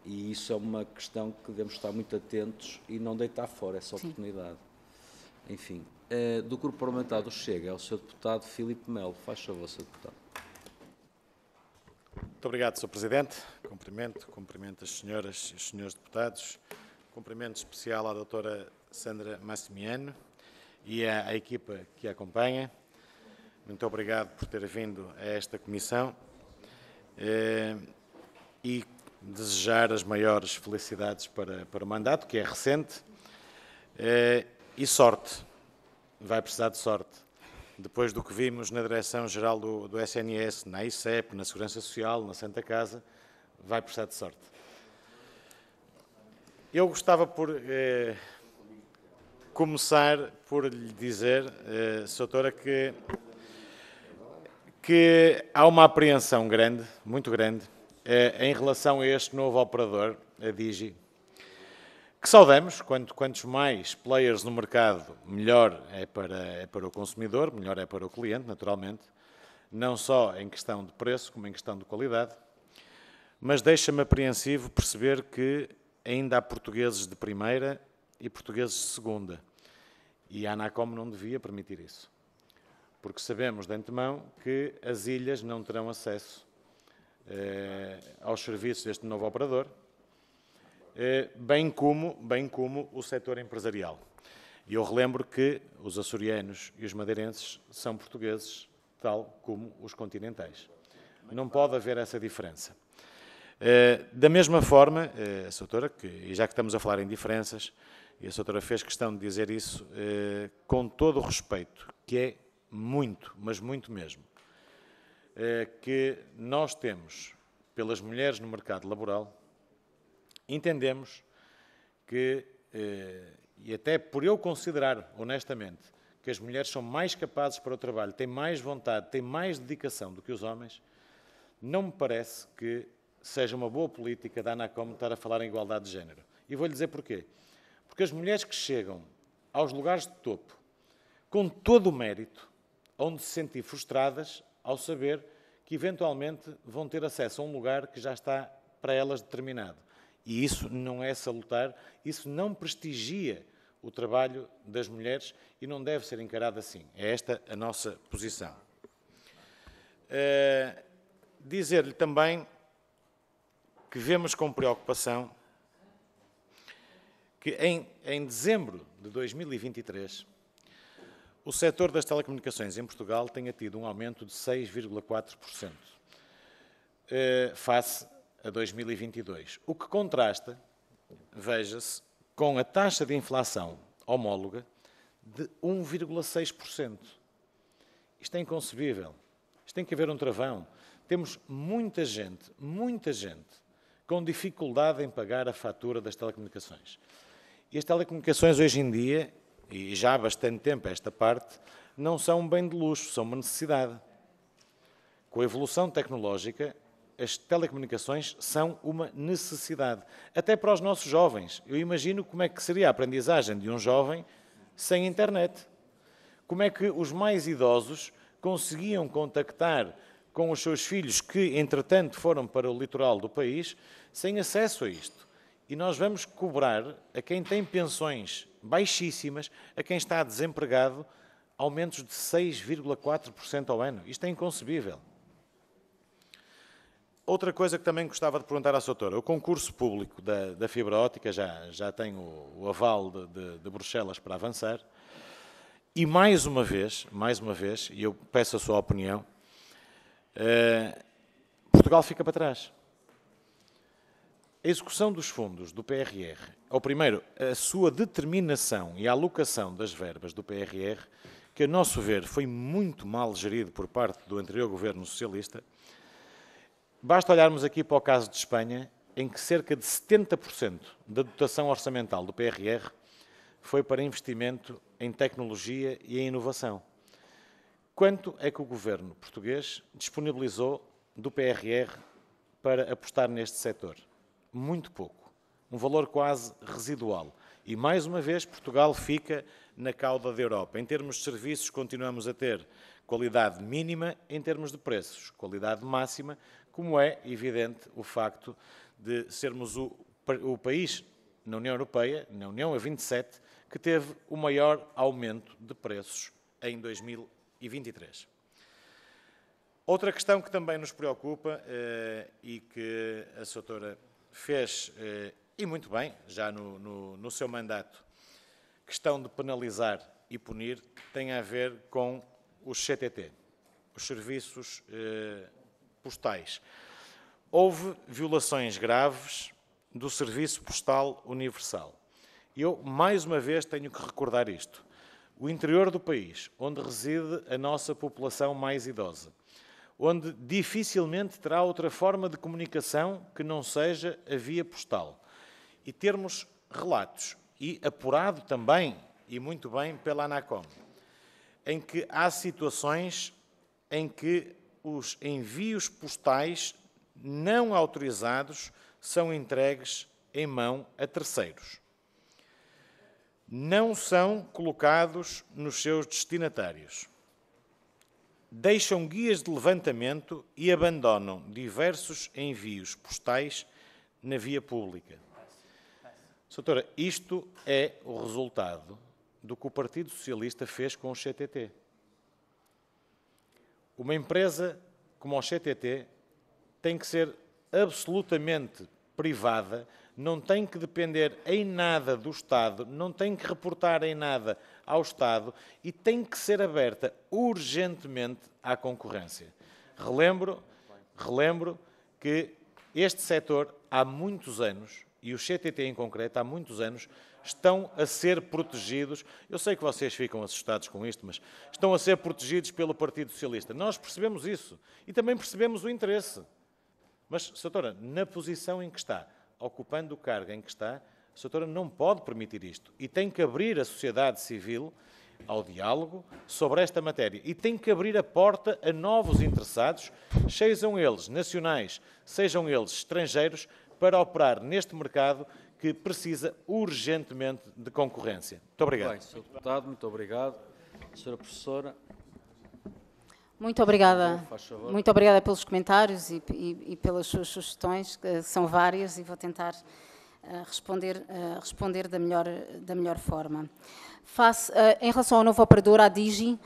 E isso é uma questão que devemos estar muito atentos e não deitar fora essa oportunidade. Sim. Enfim, do Grupo Parlamentar do Chega é o Sr. Deputado Filipe Melo. Faz favor, Sr. Deputado. Muito obrigado, Sr. Presidente. Cumprimento as senhoras e os senhores deputados. Cumprimento especial à doutora Sandra Massimiano e à equipa que a acompanha. Muito obrigado por ter vindo a esta comissão e desejar as maiores felicidades para o mandato, que é recente, e sorte. Vai precisar de sorte. Depois do que vimos na Direção-Geral do SNS, na ICEP, na Segurança Social, na Santa Casa, vai precisar de sorte. Eu gostava por começar por lhe dizer, Sra. Doutora, que há uma apreensão grande, muito grande, em relação a este novo operador, a Digi, que saudamos. Quantos mais players no mercado, melhor é para o consumidor, melhor é para o cliente, naturalmente, não só em questão de preço, como em questão de qualidade, mas deixa-me apreensivo perceber que ainda há portugueses de primeira e portugueses de segunda, e a ANACOM não devia permitir isso. Porque sabemos de antemão que as ilhas não terão acesso aos serviços deste novo operador, bem como o setor empresarial. E eu relembro que os açorianos e os madeirenses são portugueses, tal como os continentais. Não pode haver essa diferença. Da mesma forma, a Sra. E já que estamos a falar em diferenças, e a Sra. Fez questão de dizer isso com todo o respeito, que é muito, mas muito mesmo, que nós temos pelas mulheres no mercado laboral, entendemos que, e até por eu considerar, honestamente, que as mulheres são mais capazes para o trabalho, têm mais vontade, têm mais dedicação do que os homens, não me parece que seja uma boa política da ANACOM estar a falar em igualdade de género. E vou-lhe dizer porquê. Porque as mulheres que chegam aos lugares de topo com todo o mérito, onde se sentir frustradas ao saber que eventualmente vão ter acesso a um lugar que já está para elas determinado. E isso não é salutar, isso não prestigia o trabalho das mulheres e não deve ser encarado assim. É esta a nossa posição. Dizer-lhe também que vemos com preocupação que em dezembro de 2023 o setor das telecomunicações em Portugal tenha tido um aumento de 6,4% face a 2022, o que contrasta, veja-se, com a taxa de inflação homóloga de 1,6%. Isto é inconcebível. Isto tem que haver um travão. Temos muita gente com dificuldade em pagar a fatura das telecomunicações. E as telecomunicações hoje em dia, e já há bastante tempo esta parte, não são um bem de luxo, são uma necessidade. Com a evolução tecnológica, as telecomunicações são uma necessidade. Até para os nossos jovens. Eu imagino como é que seria a aprendizagem de um jovem sem internet. Como é que os mais idosos conseguiam contactar com os seus filhos que, entretanto, foram para o litoral do país, sem acesso a isto. E nós vamos cobrar a quem tem pensões baixíssimas, a quem está desempregado, aumentos de 6,4% ao ano. Isto é inconcebível. Outra coisa que também gostava de perguntar à Sra. O concurso público da fibra óptica já tem o aval de Bruxelas para avançar. E mais uma vez, e eu peço a sua opinião, Portugal fica para trás. A execução dos fundos do PRR, ou primeiro, a sua determinação e a alocação das verbas do PRR, que a nosso ver foi muito mal gerido por parte do anterior governo socialista, basta olharmos aqui para o caso de Espanha, em que cerca de 70% da dotação orçamental do PRR foi para investimento em tecnologia e em inovação. Quanto é que o governo português disponibilizou do PRR para apostar neste setor? Muito pouco. Um valor quase residual. E, mais uma vez, Portugal fica na cauda da Europa. Em termos de serviços, continuamos a ter qualidade mínima, em termos de preços, qualidade máxima, como é evidente o facto de sermos o país na União Europeia, na União a 27, que teve o maior aumento de preços em 2023. Outra questão que também nos preocupa e que a Sra. Fez, e muito bem, já no seu mandato, questão de penalizar e punir, tem a ver com os CTT, os serviços postais. Houve violações graves do Serviço Postal Universal. E eu, mais uma vez, tenho que recordar isto. O interior do país, onde reside a nossa população mais idosa, onde dificilmente terá outra forma de comunicação que não seja a via postal. E termos relatos, e apurado também, e muito bem, pela ANACOM, em que há situações em que os envios postais não autorizados são entregues em mão a terceiros. Não são colocados nos seus destinatários. Deixam guias de levantamento e abandonam diversos envios postais na via pública. Doutora, isto é o resultado do que o Partido Socialista fez com o CTT. Uma empresa como o CTT tem que ser absolutamente privada, não tem que depender em nada do Estado, não tem que reportar em nada ao Estado e tem que ser aberta urgentemente à concorrência. Relembro que Este setor, há muitos anos, e o CTT em concreto, há muitos anos, estão a ser protegidos. Eu sei que vocês ficam assustados com isto, mas estão a ser protegidos pelo Partido Socialista. Nós percebemos isso e também percebemos o interesse. Mas, Sra. Na posição em que está, ocupando o cargo em que está, a Sra. Não pode permitir isto. E tem que abrir a sociedade civil ao diálogo sobre esta matéria. E tem que abrir a porta a novos interessados, sejam eles nacionais, sejam eles estrangeiros, para operar neste mercado que precisa urgentemente de concorrência. Muito obrigado. Bem, Sr. Deputado, muito obrigado. Sra. Professora. Muito obrigada. Faz favor. Muito obrigada pelos comentários e pelas suas sugestões, que são várias, e vou tentar responder da melhor forma. Em relação ao novo operador, à Digi,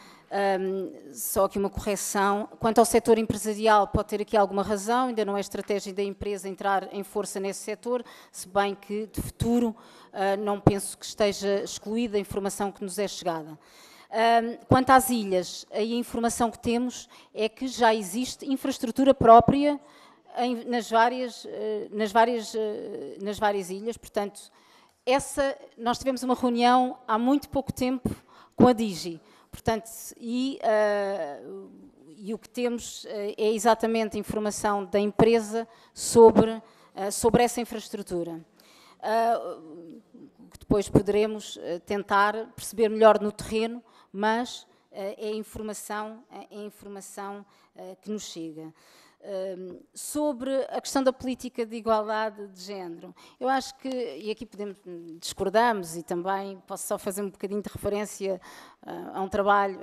só aqui uma correção. Quanto ao setor empresarial, pode ter aqui alguma razão, ainda não é estratégia da empresa entrar em força nesse setor, se bem que, de futuro, não penso que esteja excluída a informação que nos é chegada. Quanto às ilhas, aí a informação que temos é que já existe infraestrutura própria nas várias ilhas, portanto, nós tivemos uma reunião há muito pouco tempo com a Digi, portanto, e o que temos é exatamente a informação da empresa sobre essa infraestrutura. Depois poderemos tentar perceber melhor no terreno, mas é a informação que nos chega. Sobre a questão da política de igualdade de género, eu acho que, e aqui discordamos, e também posso só fazer um bocadinho de referência a um trabalho,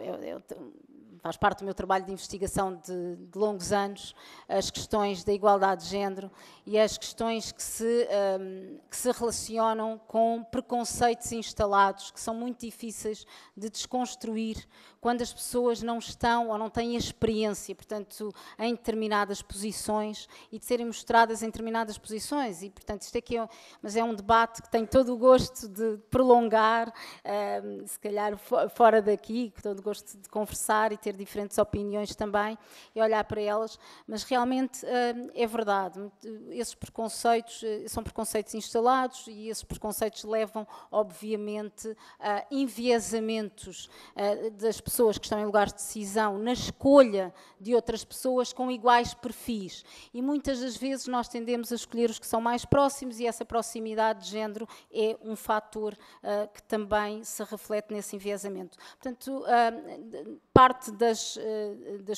faz parte do meu trabalho de investigação de longos anos, as questões da igualdade de género e as questões que se relacionam com preconceitos instalados, que são muito difíceis de desconstruir quando as pessoas não estão ou não têm experiência, portanto, em determinadas posições e de serem mostradas em determinadas posições. E, portanto, isto aqui mas é um debate que tenho todo o gosto de prolongar, se calhar fora daqui, com todo o gosto de conversar e ter diferentes opiniões também e olhar para elas, mas realmente é verdade. Esses preconceitos são preconceitos instalados e esses preconceitos levam, obviamente, a enviesamentos das pessoas que estão em lugares de decisão na escolha de outras pessoas com iguais perfis. E muitas das vezes nós tendemos a escolher os que são mais próximos e essa proximidade de género é um fator que também se reflete nesse enviesamento. Portanto, parte das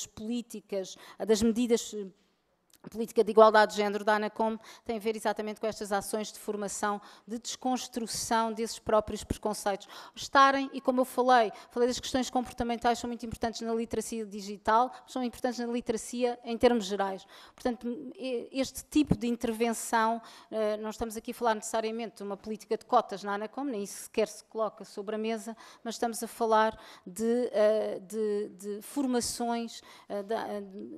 políticas, das medidas política de igualdade de género da ANACOM tem a ver exatamente com estas ações de formação, de desconstrução desses próprios preconceitos. Estarem, e como eu falei das questões comportamentais, são muito importantes na literacia digital, são importantes na literacia em termos gerais. Portanto, este tipo de intervenção, não estamos aqui a falar necessariamente de uma política de cotas na ANACOM, nem isso sequer se coloca sobre a mesa, mas estamos a falar de formações, de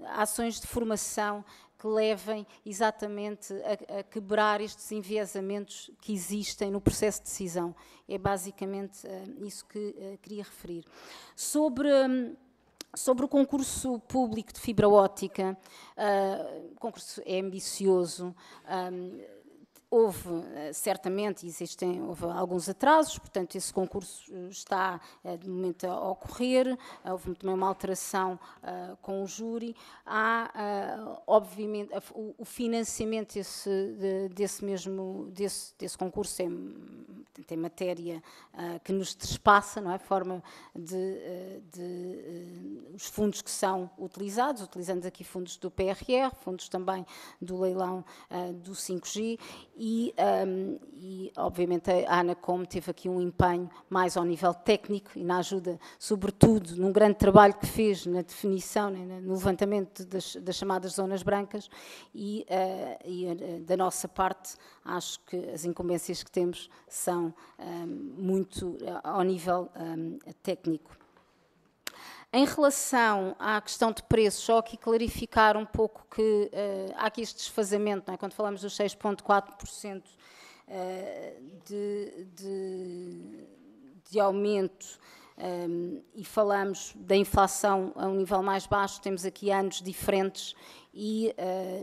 ações de formação que levem exatamente a quebrar estes enviesamentos que existem no processo de decisão. É basicamente isso que queria referir. Sobre o concurso público de fibra óptica, o concurso é ambicioso. Houve, certamente, houve alguns atrasos, portanto, esse concurso está, de momento, a ocorrer. Houve também uma alteração com o júri. Há, obviamente, o financiamento desse concurso tem matéria que nos trespassa, não é? Forma os fundos que são utilizados, utilizando aqui fundos do PRR, fundos também do leilão do 5G, e, obviamente, a ANACOM teve aqui um empenho mais ao nível técnico e na ajuda, sobretudo, num grande trabalho que fez na definição, no levantamento das chamadas zonas brancas e da nossa parte, acho que as incumbências que temos são muito ao nível técnico. Em relação à questão de preços, só aqui clarificar um pouco que há aqui este desfazamento, não é? Quando falamos dos 6,4% de aumento, e falamos da inflação a um nível mais baixo, temos aqui anos diferentes,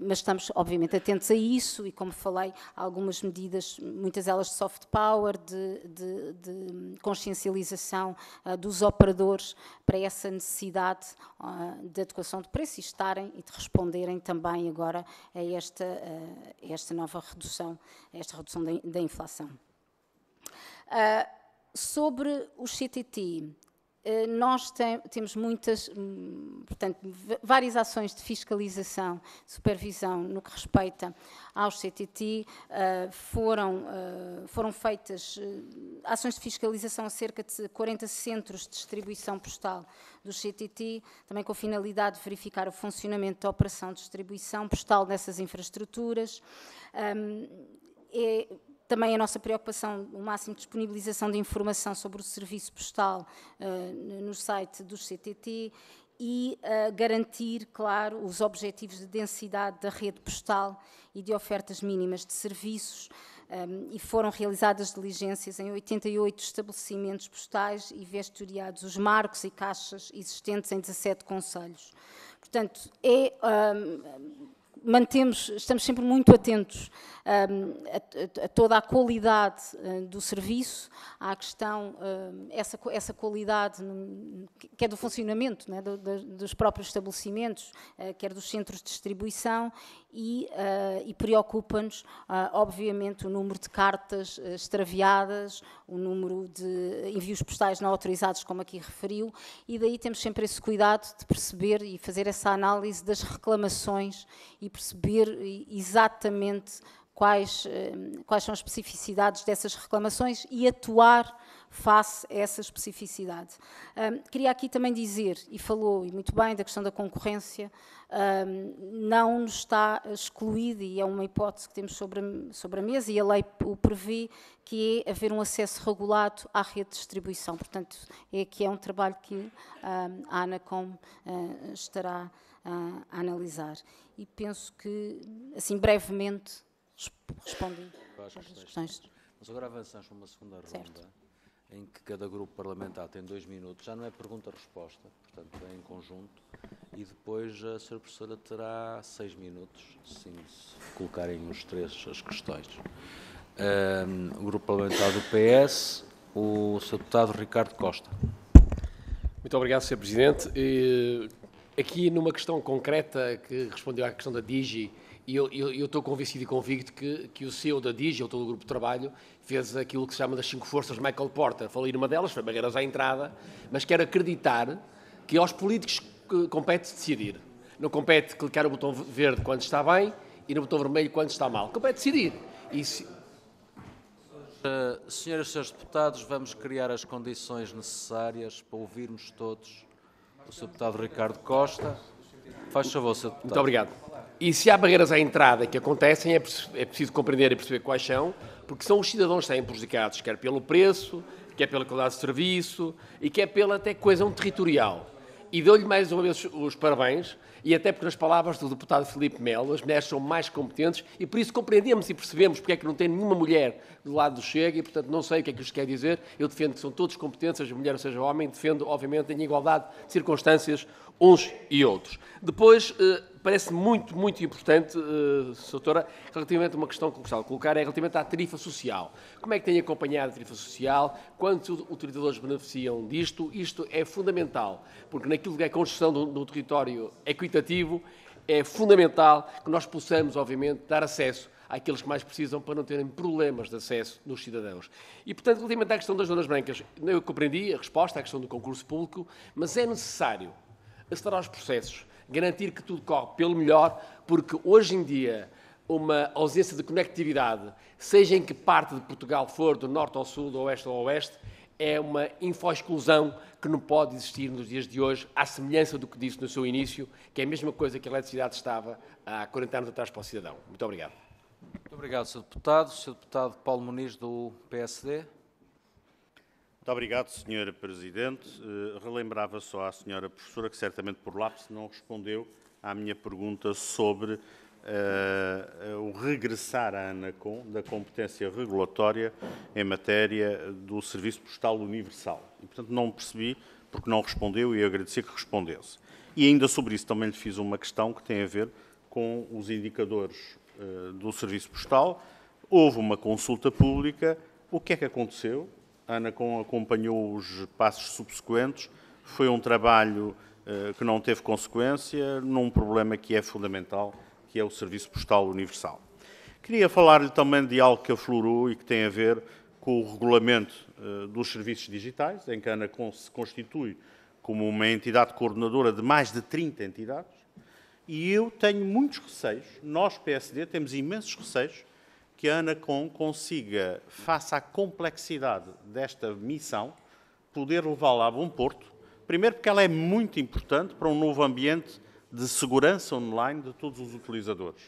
mas estamos obviamente atentos a isso e, como falei, algumas medidas, muitas delas de soft power, de consciencialização dos operadores para essa necessidade de adequação de preço e de responderem também agora a esta nova redução, da inflação. Sobre o CTT, nós temos várias ações de fiscalização, supervisão no que respeita aos CTT. Foram feitas ações de fiscalização a cerca de 40 centros de distribuição postal dos CTT, também com a finalidade de verificar o funcionamento da operação de distribuição postal dessas infraestruturas. Também a nossa preocupação, o máximo de disponibilização de informação sobre o serviço postal no site dos CTT e garantir, claro, os objetivos de densidade da rede postal e de ofertas mínimas de serviços. E foram realizadas diligências em 88 estabelecimentos postais e vistoriados os marcos e caixas existentes em 17 concelhos. Portanto, estamos sempre muito atentos a toda a qualidade do serviço, à questão, essa qualidade que é do funcionamento, não é, dos próprios estabelecimentos, quer dos centros de distribuição, e preocupa-nos, obviamente, o número de cartas extraviadas, o número de envios postais não autorizados, como aqui referiu, e daí temos sempre esse cuidado de perceber e fazer essa análise das reclamações e perceber exatamente quais são as especificidades dessas reclamações e atuar face a essa especificidade. Queria aqui também dizer, e falou, e muito bem, da questão da concorrência, não nos está excluída, e é uma hipótese que temos sobre a mesa, e a lei o prevê, que é haver um acesso regulado à rede de distribuição. Portanto, é um trabalho que a ANACOM estará a analisar. E penso que, assim, brevemente, respondi às questões. Mas agora avançamos para uma segunda ronda, em que cada grupo parlamentar tem 2 minutos. Já não é pergunta-resposta, portanto é em conjunto. E depois a Sra. Professora terá 6 minutos, se colocarem os três as questões. O grupo parlamentar do PS, o Sr. Deputado Ricardo Costa. Muito obrigado, Sr. Presidente. Aqui numa questão concreta que respondeu à questão da DIGI, e eu estou convencido e convicto que o CEO da DIGI, ou todo o grupo de trabalho, fez aquilo que se chama das 5 forças de Michael Porter. Falei numa delas, foi barreiras à entrada, mas quero acreditar que aos políticos compete decidir. Não compete clicar o botão verde quando está bem e no botão vermelho quando está mal. Compete decidir. Senhoras e senhores deputados, vamos criar as condições necessárias para ouvirmos todos o Sr. Deputado Ricardo Costa. Faz favor, Sr. Deputado. Muito obrigado. E se há barreiras à entrada que acontecem, é preciso compreender e perceber quais são, porque são os cidadãos que saem prejudicados, quer pelo preço, quer pela qualidade de serviço e quer pela até coesão territorial. E dou-lhe mais uma vez os parabéns, e até porque nas palavras do deputado Filipe Melo, as mulheres são mais competentes e por isso compreendemos e percebemos porque é que não tem nenhuma mulher do lado do Chega e, portanto, não sei o que é que isto quer dizer. Eu defendo que são todos competentes, seja mulher ou seja homem, defendo, obviamente, em igualdade de circunstâncias uns e outros. Depois, parece muito, muito importante, Doutora, relativamente a uma questão que gostava de colocar, é relativamente à tarifa social. Como é que tem acompanhado a tarifa social? Quantos utilizadores beneficiam disto? Isto é fundamental, porque naquilo que é a construção do território equitativo, é fundamental que nós possamos, obviamente, dar acesso àqueles que mais precisam para não terem problemas de acesso nos cidadãos. E, portanto, relativamente à questão das zonas brancas, eu compreendi a resposta à questão do concurso público, mas é necessário acelerar os processos, garantir que tudo corre pelo melhor, porque hoje em dia uma ausência de conectividade, seja em que parte de Portugal for, do norte ao sul, do oeste ao oeste, é uma infoexclusão que não pode existir nos dias de hoje, à semelhança do que disse no seu início, que é a mesma coisa que a eletricidade estava há 40 anos atrás para o cidadão. Muito obrigado. Muito obrigado, Sr. Deputado. Sr. Deputado Paulo Muniz, do PSD. Muito obrigado, Sr. Presidente. Relembrava só à Sra. Professora que certamente por lápis não respondeu à minha pergunta sobre o regressar à ANACOM da competência regulatória em matéria do Serviço Postal Universal. E, portanto, não percebi porque não respondeu e agradecer que respondesse. E ainda sobre isso também lhe fiz uma questão que tem a ver com os indicadores do Serviço Postal. Houve uma consulta pública. O que é que aconteceu? A ANACOM acompanhou os passos subsequentes. Foi um trabalho que não teve consequência num problema que é fundamental, que é o Serviço Postal Universal. Queria falar-lhe também de algo que aflorou e que tem a ver com o regulamento dos serviços digitais, em que a ANACOM se constitui como uma entidade coordenadora de mais de 30 entidades, e eu tenho muitos receios, nós, PSD, temos imensos receios, que a ANACOM consiga, face à complexidade desta missão, poder levá-la a bom porto. Primeiro porque ela é muito importante para um novo ambiente de segurança online de todos os utilizadores.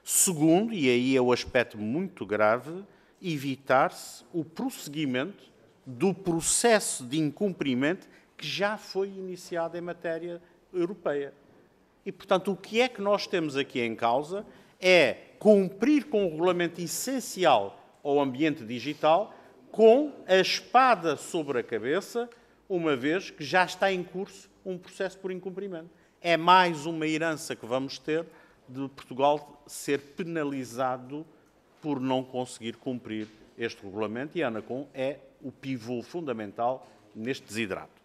Segundo, e aí é o aspecto muito grave, evitar-se o prosseguimento do processo de incumprimento que já foi iniciado em matéria europeia. E, portanto, o que é que nós temos aqui em causa é cumprir com o regulamento essencial ao ambiente digital com a espada sobre a cabeça, uma vez que já está em curso um processo por incumprimento. É mais uma herança que vamos ter de Portugal ser penalizado por não conseguir cumprir este regulamento, e a ANACOM é o pivô fundamental neste desidrato.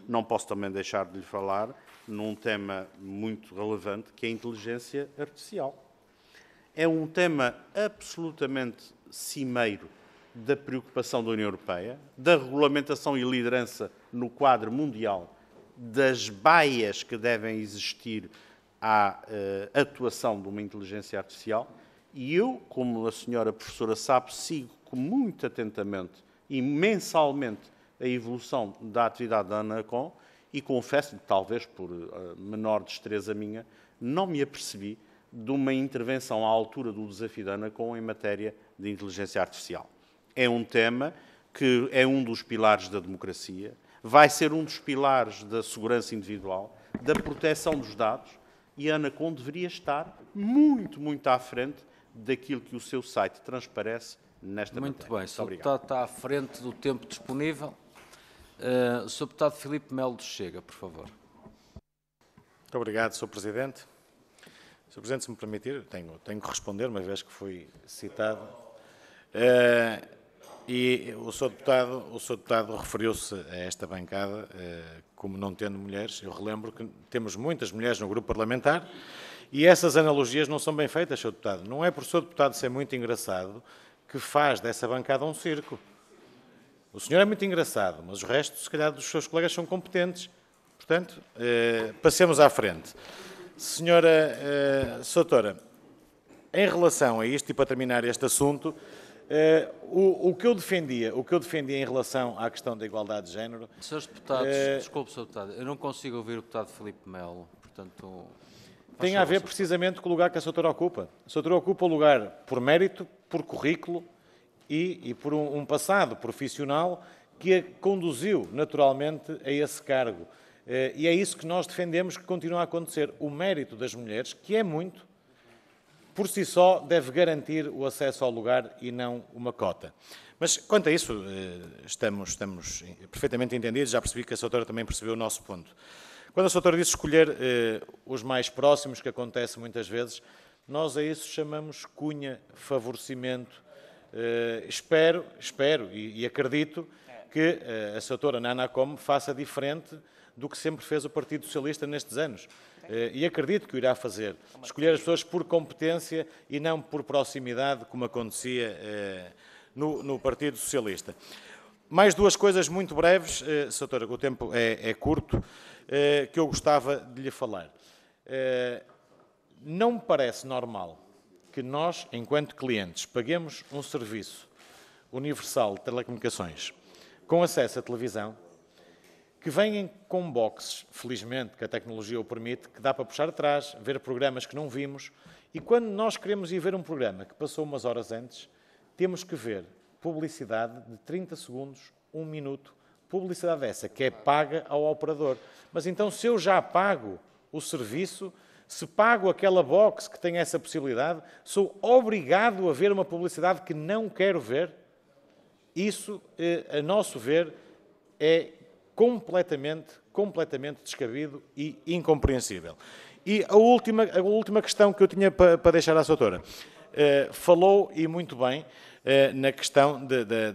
Não posso também deixar de lhe falar num tema muito relevante, que é a inteligência artificial. É um tema absolutamente cimeiro da preocupação da União Europeia, da regulamentação e liderança no quadro mundial, das baias que devem existir à atuação de uma inteligência artificial. E eu, como a senhora professora sabe, sigo muito atentamente e mensalmente a evolução da atividade da ANACOM e confesso, talvez por menor destreza minha, não me apercebi de uma intervenção à altura do desafio da ANACOM em matéria de inteligência artificial. É um tema que é um dos pilares da democracia, vai ser um dos pilares da segurança individual, da proteção dos dados, e a ANACOM deveria estar muito, muito à frente daquilo que o seu site transparece nesta matéria. Muito bem, Sr. Deputado está à frente do tempo disponível. Sr. Deputado Filipe Melo do Chega, por favor. Muito obrigado, Sr. Presidente. Sr. Presidente, se me permitir, tenho que responder, uma vez que fui citado. E o Sr. Deputado referiu-se a esta bancada como não tendo mulheres. Eu relembro que temos muitas mulheres no grupo parlamentar e essas analogias não são bem feitas, Sr. Deputado. Não é por o Sr. Deputado ser muito engraçado que faz dessa bancada um circo. O senhor é muito engraçado, mas o resto, se calhar, dos seus colegas são competentes. Portanto, passemos à frente. Senhora Soutora, em relação a isto, e para terminar este assunto, o que eu defendia em relação à questão da igualdade de género... Senhores deputados, desculpe, Sr. Deputado, eu não consigo ouvir o deputado Filipe Melo, portanto... Tem a ver precisamente com o lugar que a Soutora ocupa. A Soutora ocupa o lugar por mérito, por currículo e por um passado profissional que a conduziu naturalmente a esse cargo. E é isso que nós defendemos que continue a acontecer. O mérito das mulheres, que é muito, por si só deve garantir o acesso ao lugar e não uma cota. Mas, quanto a isso, estamos perfeitamente entendidos. Já percebi que a Soutora também percebeu o nosso ponto. Quando a Soutora disse escolher os mais próximos, que acontece muitas vezes, nós a isso chamamos cunha, favorecimento. Espero e acredito que a Soutora na ANACOM faça diferente do que sempre fez o Partido Socialista nestes anos. E acredito que o irá fazer. Escolher as pessoas por competência e não por proximidade, como acontecia no Partido Socialista. Mais duas coisas muito breves, Soutora, que o tempo é curto, que eu gostava de lhe falar. Não me parece normal que nós, enquanto clientes, paguemos um serviço universal de telecomunicações com acesso à televisão, que venham com boxes, felizmente, que a tecnologia o permite, que dá para puxar atrás, ver programas que não vimos, e quando nós queremos ir ver um programa que passou umas horas antes, temos que ver publicidade de 30 segundos, 1 minuto, publicidade essa que é paga ao operador. Mas então, se eu já pago o serviço, Se pago aquela box que tem essa possibilidade, sou obrigado a ver uma publicidade que não quero ver? Isso, a nosso ver, é completamente descabido e incompreensível. E a última questão que eu tinha para deixar à Sra. Doutora. Falou, e muito bem, na questão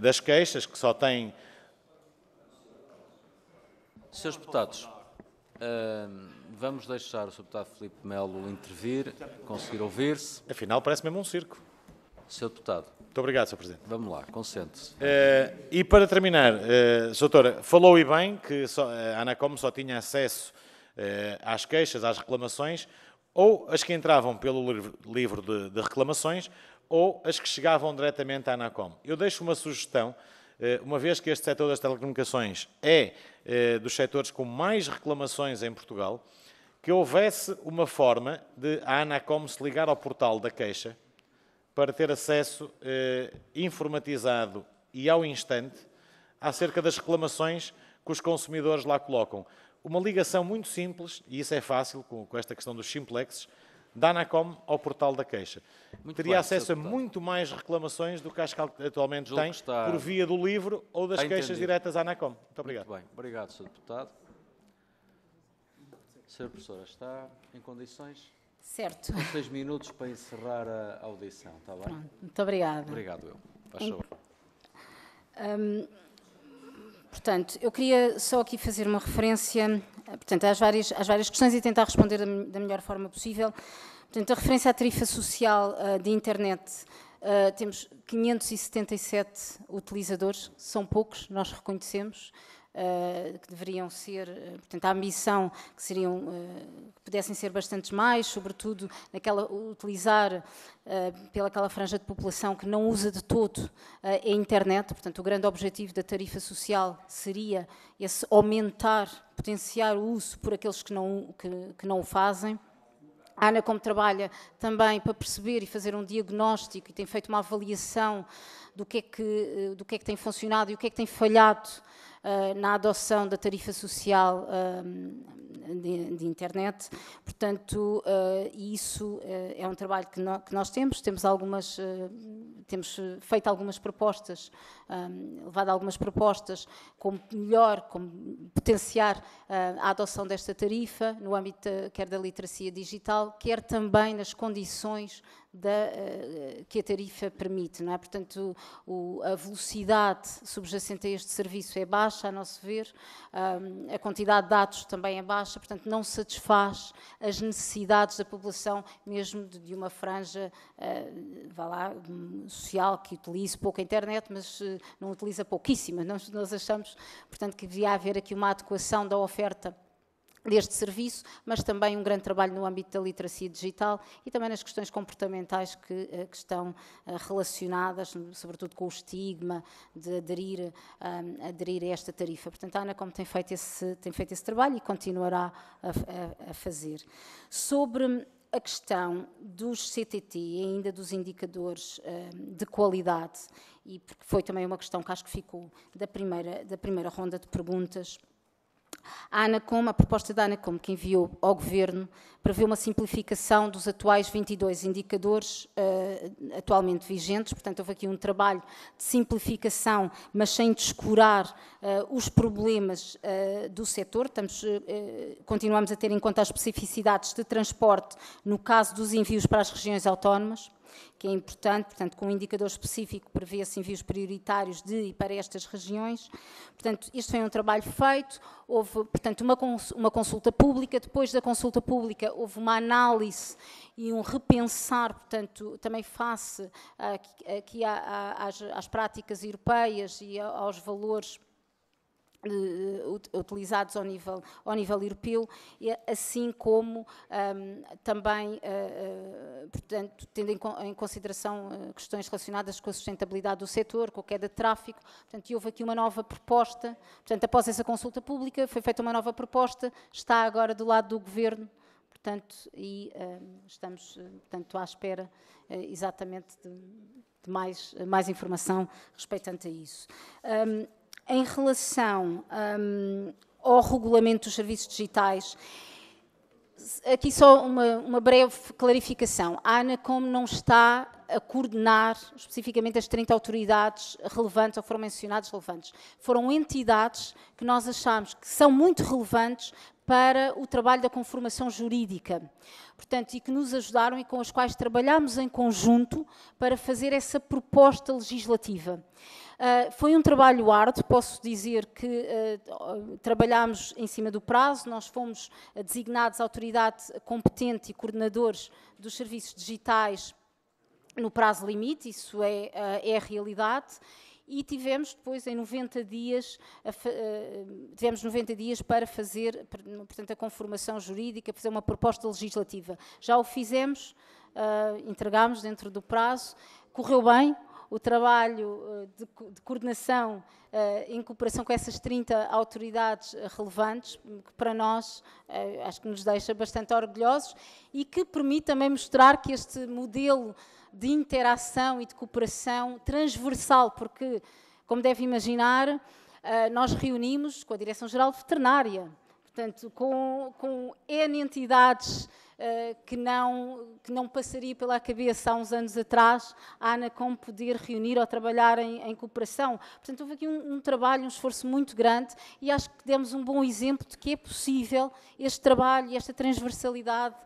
das queixas, que só têm... Senhores deputados, vamos deixar o Sr. Deputado Filipe Melo intervir, conseguir ouvir-se. Afinal, parece mesmo um circo. Sr. Deputado. Muito obrigado, Sr. Presidente. Vamos lá, concentre-se. E para terminar, Sra. Doutora, falou e bem que a ANACOM só tinha acesso às queixas, às reclamações, ou as que entravam pelo livro de reclamações, ou as que chegavam diretamente à ANACOM. Eu deixo uma sugestão, uma vez que este setor das telecomunicações é dos setores com mais reclamações em Portugal, que houvesse uma forma de a ANACOM se ligar ao portal da queixa para ter acesso informatizado e ao instante acerca das reclamações que os consumidores lá colocam. Uma ligação muito simples, e isso é fácil com esta questão dos simplexes, da ANACOM ao portal da queixa. Teria acesso a muito mais reclamações do que as que atualmente tem, por via do livro ou das queixas diretas à ANACOM. Muito obrigado. Muito bem. Obrigado, Sr. Deputado. Sra. Professora, está em condições? Certo. 6 minutos para encerrar a audição, está bem? Pronto, muito obrigada. Obrigado, eu. Faz favor. Portanto, eu queria só aqui fazer uma referência, portanto, às várias questões e tentar responder da melhor forma possível. Portanto, a referência à tarifa social de internet, temos 577 utilizadores, são poucos, nós reconhecemos, que deveriam ser, portanto, a ambição que pudessem ser bastantes mais, sobretudo utilizar pelaquela franja de população que não usa de todo a internet. Portanto, o grande objetivo da tarifa social seria esse potenciar o uso por aqueles que não o fazem. A ANACOM trabalha também para perceber e fazer um diagnóstico e tem feito uma avaliação do que é que tem funcionado e o que é que tem falhado na adoção da tarifa social de internet. Portanto, isso é um trabalho que nós temos feito algumas propostas, levado algumas propostas como potenciar a adoção desta tarifa no âmbito quer da literacia digital, quer também nas condições que a tarifa permite, não é? Portanto, a velocidade subjacente a este serviço é baixa, a nosso ver, a quantidade de dados também é baixa, portanto, não satisfaz as necessidades da população, mesmo de uma franja, social, que utilize pouco a internet, mas não utiliza pouquíssima. Nós achamos, portanto, que devia haver aqui uma adequação da oferta deste serviço, mas também um grande trabalho no âmbito da literacia digital e também nas questões comportamentais que estão relacionadas, sobretudo com o estigma de aderir a esta tarifa. Portanto, a ANACOM tem feito esse trabalho e continuará a fazer. Sobre a questão dos CTT e ainda dos indicadores de qualidade, e porque foi também uma questão que acho que ficou da primeira ronda de perguntas, a proposta da ANACOM que enviou ao Governo prevê uma simplificação dos atuais 22 indicadores atualmente vigentes. Portanto, houve aqui um trabalho de simplificação, mas sem descurar os problemas do setor. Continuamos a ter em conta as especificidades de transporte no caso dos envios para as regiões autónomas, que é importante, portanto, com um indicador específico prevê-se envios prioritários de e para estas regiões. Portanto, isto foi um trabalho feito, houve, portanto, uma consulta pública, depois da consulta pública houve uma análise e um repensar, portanto, também face aqui às práticas europeias e aos valores utilizados ao nível europeu, assim como também, portanto, tendo em consideração questões relacionadas com a sustentabilidade do setor, com a queda de tráfego. Portanto, houve aqui uma nova proposta. Portanto, após essa consulta pública, foi feita uma nova proposta, está agora do lado do Governo, portanto, e estamos, portanto, à espera exatamente de mais informação respeitante a isso. Em relação ao regulamento dos serviços digitais, aqui só uma breve clarificação. A ANACOM não está a coordenar especificamente as 30 autoridades relevantes, ou foram mencionadas relevantes. Foram entidades que nós achamos que são muito relevantes para o trabalho da conformação jurídica, portanto, e que nos ajudaram e com as quais trabalhamos em conjunto para fazer essa proposta legislativa. Foi um trabalho árduo, posso dizer que trabalhámos em cima do prazo, nós fomos designados autoridade competente e coordenadores dos serviços digitais no prazo limite, isso é a realidade, e tivemos depois em 90 dias, para fazer, portanto, a conformação jurídica, fazer uma proposta legislativa. Já o fizemos, entregámos dentro do prazo, correu bem. O trabalho de coordenação em cooperação com essas 30 autoridades relevantes, que para nós acho que nos deixa bastante orgulhosos e que permite também mostrar que este modelo de interação e de cooperação transversal, porque, como deve imaginar, nós reunimos com a Direção-Geral Veterinária, portanto, com N entidades que não passaria pela cabeça há uns anos atrás a ANACOM poder reunir ou trabalhar em cooperação. Portanto, houve aqui um trabalho, um esforço muito grande e acho que demos um bom exemplo de que é possível este trabalho e esta transversalidade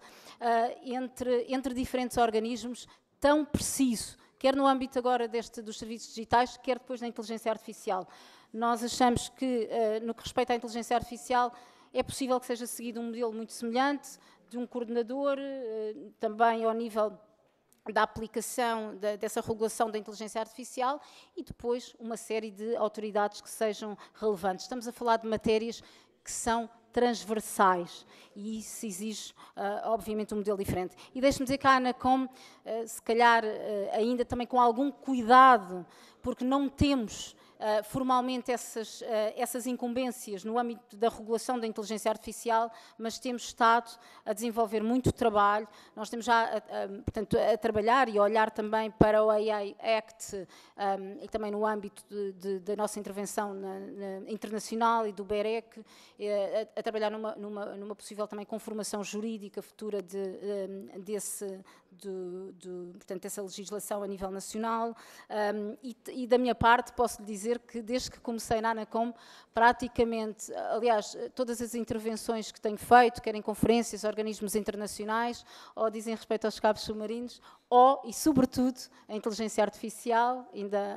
entre diferentes organismos tão preciso, quer no âmbito agora dos serviços digitais, quer depois da inteligência artificial. Nós achamos que, no que respeita à inteligência artificial, é possível que seja seguido um modelo muito semelhante, de um coordenador, também ao nível da aplicação dessa regulação da inteligência artificial e depois uma série de autoridades que sejam relevantes. Estamos a falar de matérias que são transversais e isso exige, obviamente, um modelo diferente. E deixe-me dizer que a ANACOM, se calhar ainda também com algum cuidado, porque não temos formalmente essas incumbências no âmbito da regulação da inteligência artificial, mas temos estado a desenvolver muito trabalho. Nós temos já, portanto, a trabalhar e a olhar também para o AI Act e também no âmbito da nossa intervenção internacional e do BEREC, a trabalhar numa possível também conformação jurídica futura portanto, dessa legislação a nível nacional. E da minha parte posso lhe dizer que desde que comecei na ANACOM, praticamente, aliás, todas as intervenções que tenho feito, quer em conferências, organismos internacionais, ou dizem respeito aos cabos submarinos, e sobretudo a inteligência artificial, ainda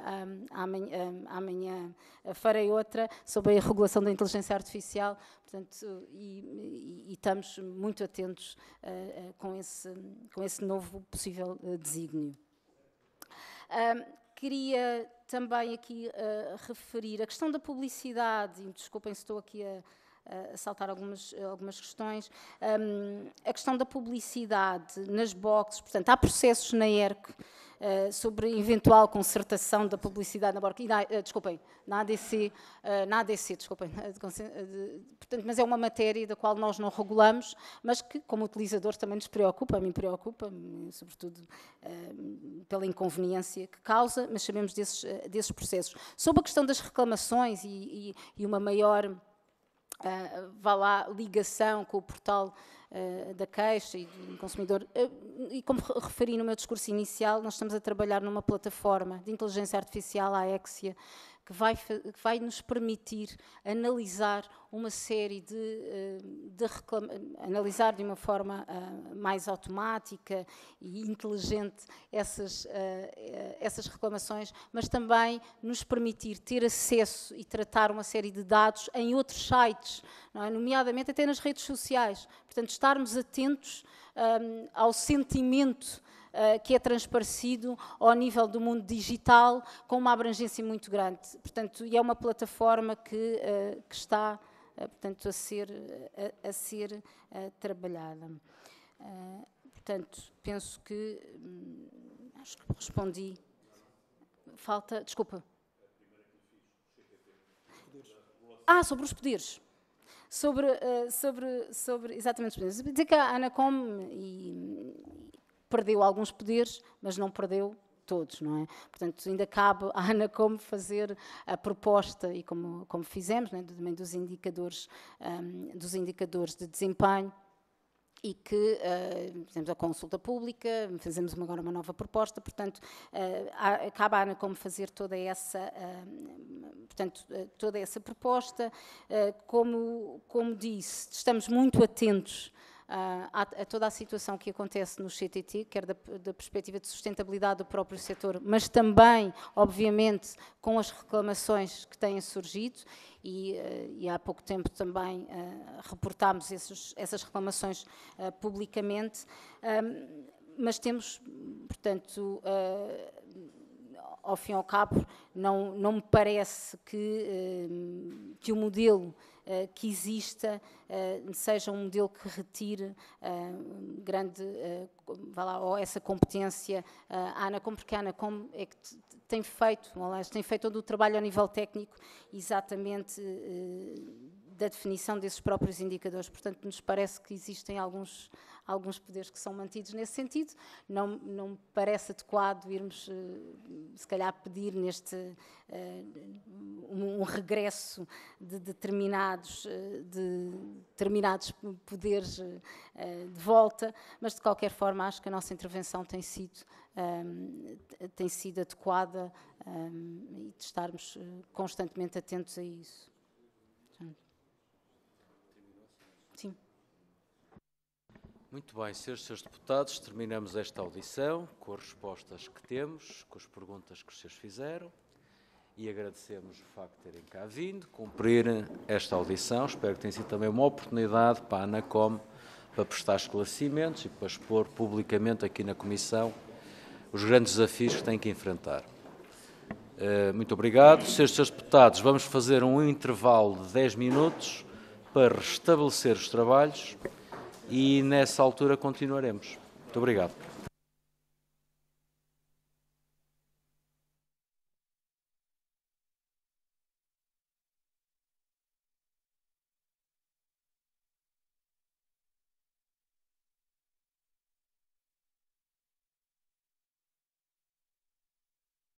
amanhã farei outra sobre a regulação da inteligência artificial, portanto, e estamos muito atentos com esse novo possível desígnio. Queria também aqui referir a questão da publicidade, e desculpem se estou aqui a saltar algumas questões, a questão da publicidade nas boxes, portanto, há processos na ERC sobre eventual concertação da publicidade na box, na ADC, portanto, mas é uma matéria da qual nós não regulamos, mas que, como utilizadores, também nos preocupa, a mim preocupa, sobretudo pela inconveniência que causa, mas sabemos desses processos. Sobre a questão das reclamações e uma maior ligação com o portal da queixa e do consumidor. E como referi no meu discurso inicial, nós estamos a trabalhar numa plataforma de inteligência artificial, a Aexia, que vai nos permitir analisar uma série analisar de uma forma mais automática e inteligente essas reclamações, mas também nos permitir ter acesso e tratar uma série de dados em outros sites, não é? Nomeadamente até nas redes sociais. Portanto, estarmos atentos ao sentimento que é transparecido ao nível do mundo digital, com uma abrangência muito grande. Portanto, e é uma plataforma que está, portanto, a ser trabalhada. Portanto, penso que acho que respondi. Falta, desculpa. Sobre os poderes. Sobre exatamente os poderes. Dizer que a ANACOM perdeu alguns poderes, mas não perdeu todos, não é? Portanto, ainda cabe à ANACOM fazer a proposta, e como fizemos, não é? Também dos indicadores de desempenho, e que fizemos a consulta pública, fazemos agora uma nova proposta, portanto, acaba a ANACOM fazer toda essa, toda essa proposta. Como disse, estamos muito atentos a toda a situação que acontece no CTT, quer da perspectiva de sustentabilidade do próprio setor, mas também, obviamente, com as reclamações que têm surgido, e há pouco tempo também reportámos essas reclamações publicamente, mas temos, portanto, ao fim e ao cabo, não me parece que o modelo que exista seja um modelo que retire ou essa competência à ANACOM, porque a ANACOM é que tem feito todo o trabalho a nível técnico exatamente da definição desses próprios indicadores. Portanto, nos parece que existem alguns poderes que são mantidos nesse sentido. Não me parece adequado irmos, se calhar, pedir um regresso de determinados poderes de volta, mas, de qualquer forma, acho que a nossa intervenção tem sido adequada e de estarmos constantemente atentos a isso. Sim. Muito bem, senhores deputados, terminamos esta audição com as respostas que temos, com as perguntas que os senhores fizeram, e agradecemos o facto de terem cá vindo, cumprir esta audição. Espero que tenha sido também uma oportunidade para a ANACOM para prestar esclarecimentos e para expor publicamente aqui na Comissão os grandes desafios que têm que enfrentar. Muito obrigado. Senhores deputados, vamos fazer um intervalo de 10 minutos para restabelecer os trabalhos e, nessa altura, continuaremos. Muito obrigado.